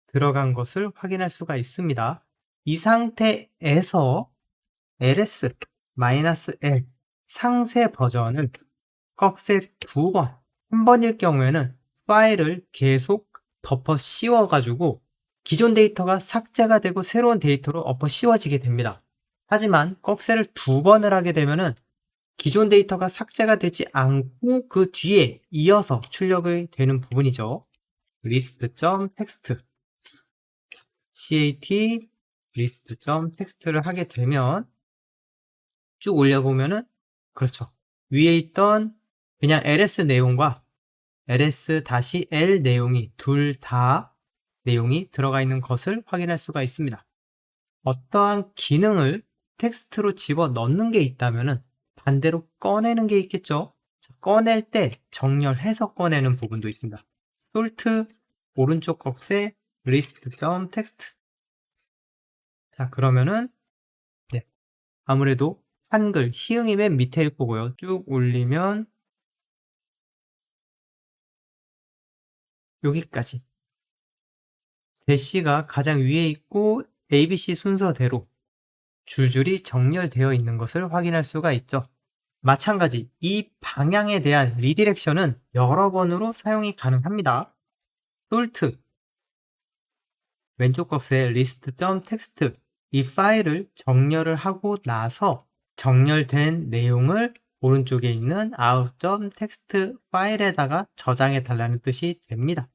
들어간 것을 확인할 수가 있습니다. 이 상태에서 ls-l 상세 버전을 꺽쇠 2번, 한 번일 경우에는 파일을 계속 덮어 씌워가지고 기존 데이터가 삭제가 되고 새로운 데이터로 엎어 씌워지게 됩니다. 하지만 꺽쇠를 2번을 하게 되면은 기존 데이터가 삭제가 되지 않고 그 뒤에 이어서 출력이 되는 부분이죠. list.text cat list.text를 하게 되면 쭉 올려보면은 그렇죠. 위에 있던 그냥 ls 내용과 ls-l 내용이 둘 다 내용이 들어가 있는 것을 확인할 수가 있습니다. 어떠한 기능을 텍스트로 집어 넣는 게 있다면은 반대로 꺼내는 게 있겠죠. 꺼낼 때 정렬해서 꺼내는 부분도 있습니다. sort 오른쪽 꺽쇠 list.text. 자, 그러면은 네, 아무래도 한글 히읗이 맨 밑에일 거고요. 쭉 올리면 여기까지 대시가 가장 위에 있고 ABC 순서대로 줄줄이 정렬되어 있는 것을 확인할 수가 있죠. 마찬가지 이 방향에 대한 리디렉션은 여러 번으로 사용이 가능합니다. sort 왼쪽 꺽쇠 list.text 이 파일을 정렬을 하고 나서 정렬된 내용을 오른쪽에 있는 out.txt 파일에다가 저장해 달라는 뜻이 됩니다.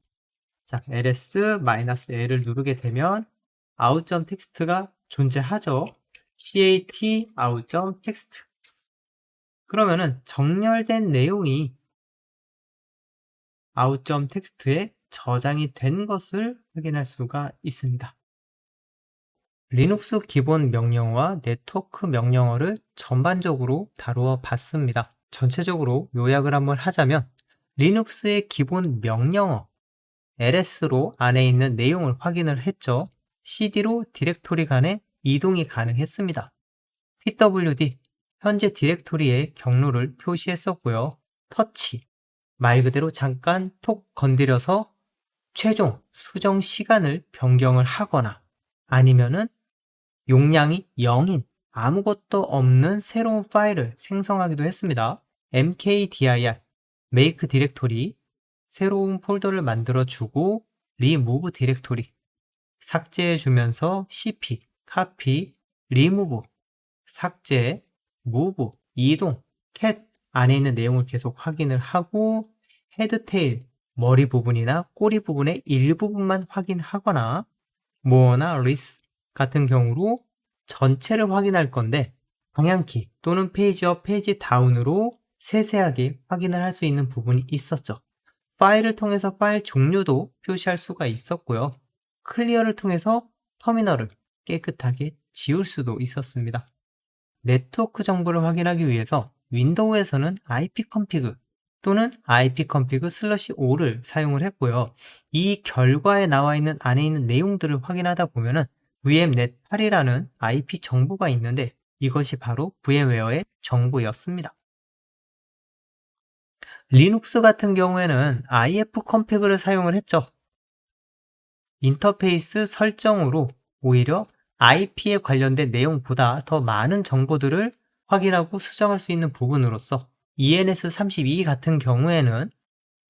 자, ls-l을 누르게 되면 out.txt가 존재하죠. cat out.txt. 그러면은 정렬된 내용이 out.txt에 저장이 된 것을 확인할 수가 있습니다. 리눅스 기본 명령어와 네트워크 명령어를 전반적으로 다루어 봤습니다. 전체적으로 요약을 한번 하자면 리눅스의 기본 명령어 ls로 안에 있는 내용을 확인을 했죠. cd로 디렉토리 간에 이동이 가능했습니다. pwd 현재 디렉토리의 경로를 표시했었고요. 터치 말 그대로 잠깐 톡 건드려서 최종 수정 시간을 변경을 하거나 아니면은 용량이 0인 아무것도 없는 새로운 파일을 생성하기도 했습니다. mkdir make 디렉토리 새로운 폴더를 만들어 주고 remove 디렉토리 삭제해 주면서 cp copy remove 삭제 move 이동 cat 안에 있는 내용을 계속 확인을 하고 헤드 테일 머리 부분이나 꼬리 부분의 일부분만 확인하거나 more나 less 같은 경우로 전체를 확인할 건데 방향키 또는 페이지업, 페이지 다운으로 세세하게 확인을 할 수 있는 부분이 있었죠. 파일을 통해서 파일 종류도 표시할 수가 있었고요. 클리어를 통해서 터미널을 깨끗하게 지울 수도 있었습니다. 네트워크 정보를 확인하기 위해서 윈도우에서는 ipconfig 또는 ipconfig/o를 사용을 했고요. 이 결과에 나와 있는 안에 있는 내용들을 확인하다 보면은 vmnet8이라는 IP 정보가 있는데 이것이 바로 VMware의 정보였습니다. 리눅스 같은 경우에는 ifconfig를 사용을 했죠. 인터페이스 설정으로 오히려 IP에 관련된 내용보다 더 많은 정보들을 확인하고 수정할 수 있는 부분으로서 ENS32 같은 경우에는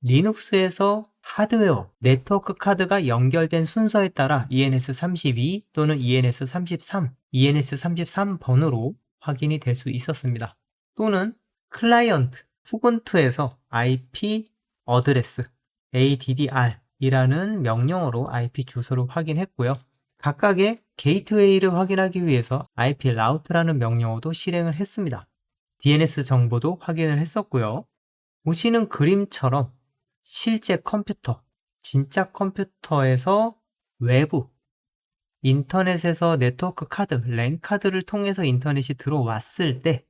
리눅스에서 하드웨어, 네트워크 카드가 연결된 순서에 따라 ENS32 또는 ENS33, ENS33번으로 확인이 될 수 있었습니다. 또는 클라이언트, 후분투에서 IP 어드레스, ADDR 이라는 명령어로 IP 주소를 확인했고요. 각각의 게이트웨이를 확인하기 위해서 IP 라우트라는 명령어도 실행을 했습니다. DNS 정보도 확인을 했었고요. 보시는 그림처럼 실제 컴퓨터, 진짜 컴퓨터에서 외부 인터넷에서 네트워크 카드, 랜 카드를 통해서 인터넷이 들어왔을 때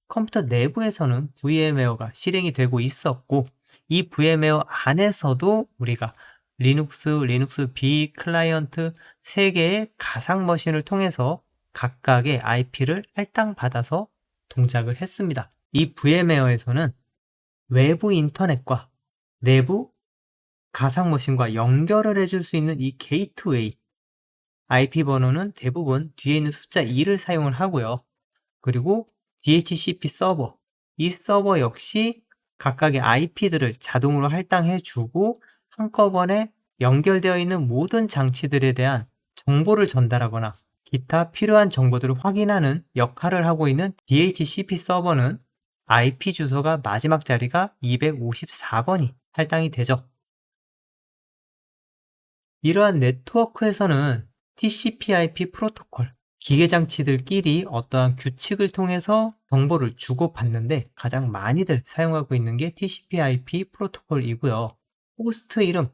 컴퓨터 내부에서는 VM웨어가 실행이 되고 있었고, 이 VM웨어 안에서도 우리가 리눅스 B 클라이언트 3개의 가상 머신을 통해서 각각의 IP를 할당받아서 동작을 했습니다. 이 VM웨어에서는 외부 인터넷과 내부 가상 머신과 연결을 해줄 수 있는 이 게이트웨이, IP 번호는 대부분 뒤에 있는 숫자 2를 사용을 하고요. 그리고 DHCP 서버, 이 서버 역시 각각의 IP들을 자동으로 할당해주고 한꺼번에 연결되어 있는 모든 장치들에 대한 정보를 전달하거나 기타 필요한 정보들을 확인하는 역할을 하고 있는 DHCP 서버는 IP 주소가 마지막 자리가 254번이 할당이 되죠. 이러한 네트워크에서는 TCP/IP 프로토콜, 기계장치들끼리 어떠한 규칙을 통해서 정보를 주고받는데 가장 많이들 사용하고 있는 게 TCP/IP 프로토콜이고요. 호스트 이름,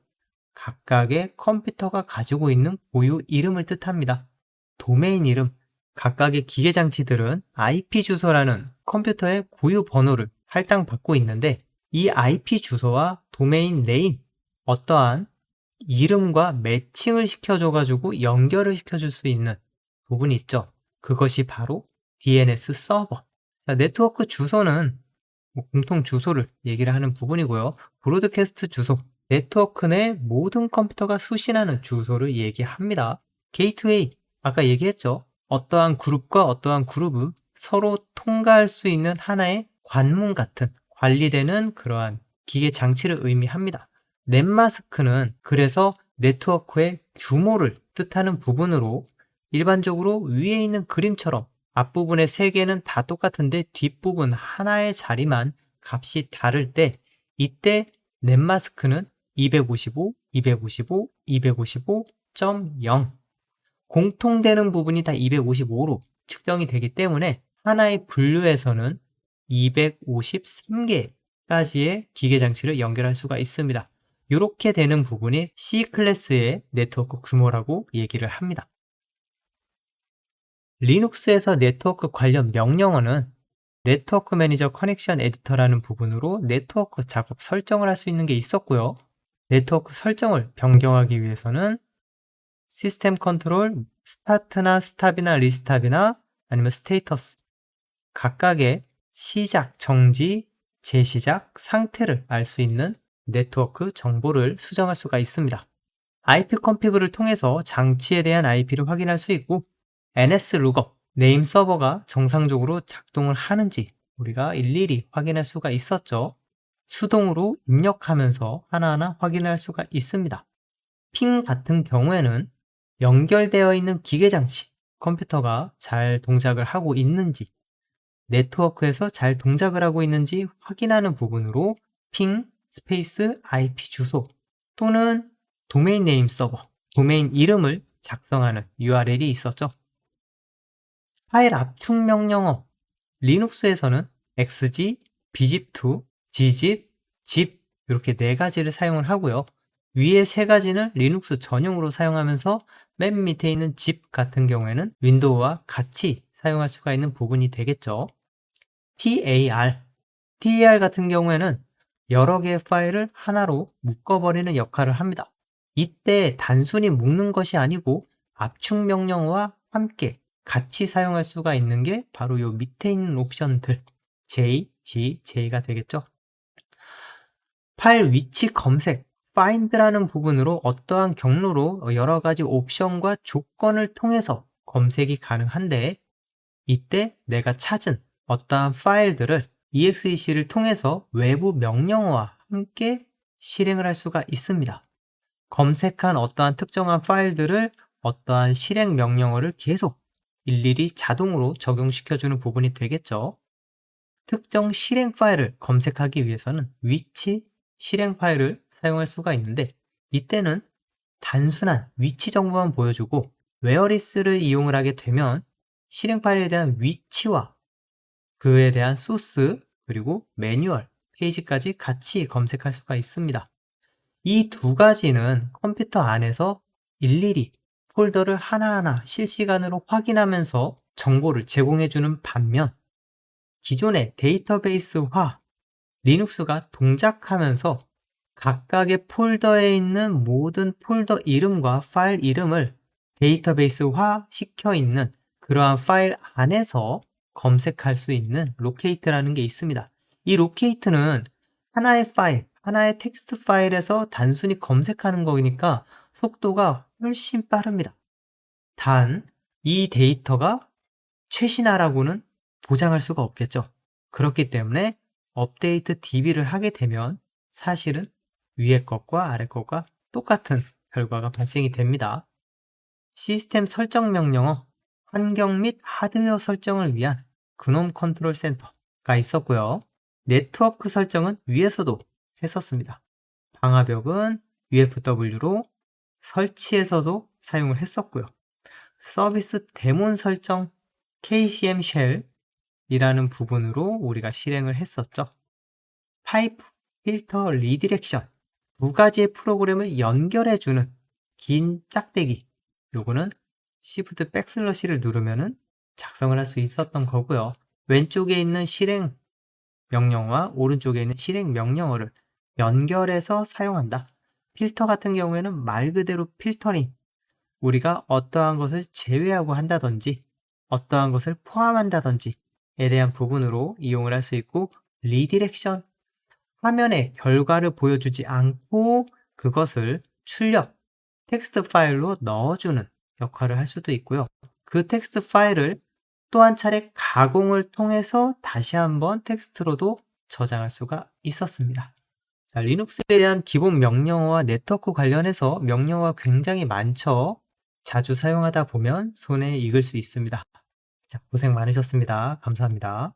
각각의 컴퓨터가 가지고 있는 고유 이름을 뜻합니다. 도메인 이름, 각각의 기계장치들은 IP 주소라는 컴퓨터의 고유 번호를 할당받고 있는데, 이 IP 주소와 도메인 네임, 어떠한 이름과 매칭을 시켜줘가지고 연결을 시켜줄 수 있는 부분이 있죠. 그것이 바로 DNS 서버. 자, 네트워크 주소는 공통 주소를 얘기를 하는 부분이고요. 브로드캐스트 주소, 네트워크 내 모든 컴퓨터가 수신하는 주소를 얘기합니다. 게이트웨이, 아까 얘기했죠. 어떠한 그룹과 어떠한 그룹을 서로 통과할 수 있는 하나의 관문 같은 관리되는 그러한 기계 장치를 의미합니다. 넷마스크는 그래서 네트워크의 규모를 뜻하는 부분으로 일반적으로 위에 있는 그림처럼 앞부분의 3개는 다 똑같은데 뒷부분 하나의 자리만 값이 다를 때, 이때 넷마스크는 255, 255, 255.0, 공통되는 부분이 다 255로 측정이 되기 때문에 하나의 분류에서는 253개까지의 기계장치를 연결할 수가 있습니다. 이렇게 되는 부분이 C클래스의 네트워크 규모라고 얘기를 합니다. 리눅스에서 네트워크 관련 명령어는 네트워크 매니저 커넥션 에디터라는 부분으로 네트워크 작업 설정을 할 수 있는 게 있었고요. 네트워크 설정을 변경하기 위해서는 시스템 컨트롤, 스타트나 스탑이나 리스탑이나 아니면 스테이터스, 각각의 시작, 정지, 재시작, 상태를 알 수 있는 네트워크 정보를 수정할 수가 있습니다. IP 컨피그를 통해서 장치에 대한 IP를 확인할 수 있고, NS 룩업, 네임 서버가 정상적으로 작동을 하는지 우리가 일일이 확인할 수가 있었죠. 수동으로 입력하면서 하나하나 확인할 수가 있습니다. 핑 같은 경우에는 연결되어 있는 기계장치, 컴퓨터가 잘 동작을 하고 있는지, 네트워크에서 잘 동작을 하고 있는지 확인하는 부분으로 핑 스페이스 IP 주소 또는 도메인 네임 서버, 도메인 이름을 작성하는 URL이 있었죠. 파일 압축 명령어, 리눅스에서는 XG, bzip2, gzip, zip 이렇게 4가지를 사용을 하고요. 위에 3가지는 리눅스 전용으로 사용하면서 맨 밑에 있는 zip 같은 경우에는 윈도우와 같이 사용할 수가 있는 부분이 되겠죠. TAR 같은 경우에는 여러 개의 파일을 하나로 묶어버리는 역할을 합니다. 이때 단순히 묶는 것이 아니고 압축 명령어와 함께 같이 사용할 수가 있는 게 바로 요 밑에 있는 옵션들 J, G, J가 되겠죠. 파일 위치 검색, find라는 부분으로 어떠한 경로로 여러 가지 옵션과 조건을 통해서 검색이 가능한데, 이때 내가 찾은 어떠한 파일들을 exec를 통해서 외부 명령어와 함께 실행을 할 수가 있습니다. 검색한 어떠한 특정한 파일들을 어떠한 실행 명령어를 계속 일일이 자동으로 적용시켜주는 부분이 되겠죠. 특정 실행 파일을 검색하기 위해서는 위치 실행 파일을 사용할 수가 있는데, 이때는 단순한 위치 정보만 보여주고 whereis를 이용을 하게 되면 실행 파일에 대한 위치와 그에 대한 소스 그리고 매뉴얼 페이지까지 같이 검색할 수가 있습니다. 이 2가지는 컴퓨터 안에서 일일이 폴더를 하나하나 실시간으로 확인하면서 정보를 제공해주는 반면 기존의 데이터베이스화 리눅스가 동작하면서 각각의 폴더에 있는 모든 폴더 이름과 파일 이름을 데이터베이스화 시켜 있는 그러한 파일 안에서 검색할 수 있는 로케이트라는 게 있습니다. 이 로케이트는 하나의 파일, 하나의 텍스트 파일에서 단순히 검색하는 거니까 속도가 훨씬 빠릅니다. 단, 이 데이터가 최신화라고는 보장할 수가 없겠죠. 그렇기 때문에 업데이트 DB를 하게 되면 사실은 위에 것과 아래 것과 똑같은 결과가 발생이 됩니다. 시스템 설정 명령어, 환경 및 하드웨어 설정을 위한 그놈 컨트롤 센터가 있었고요. 네트워크 설정은 위에서도 했었습니다. 방화벽은 UFW로 설치에서도 사용을 했었고요. 서비스 데몬 설정 KCM 쉘이라는 부분으로 우리가 실행을 했었죠. 파이프, 필터, 리디렉션 두 가지의 프로그램을 연결해주는 긴 짝대기, 요거는 Shift 백슬러시를 누르면은 작성을 할 수 있었던 거고요. 왼쪽에 있는 실행 명령어와 오른쪽에 있는 실행 명령어를 연결해서 사용한다. 필터 같은 경우에는 말 그대로 필터링, 우리가 어떠한 것을 제외하고 한다든지 어떠한 것을 포함한다든지에 대한 부분으로 이용을 할 수 있고, 리디렉션, 화면에 결과를 보여주지 않고 그것을 출력, 텍스트 파일로 넣어주는 역할을 할 수도 있고요. 그 텍스트 파일을 또 한 차례 가공을 통해서 다시 한번 텍스트로도 저장할 수가 있었습니다. 자, 리눅스에 대한 기본 명령어와 네트워크 관련해서 명령어가 굉장히 많죠. 자주 사용하다 보면 손에 익을 수 있습니다. 자, 고생 많으셨습니다. 감사합니다.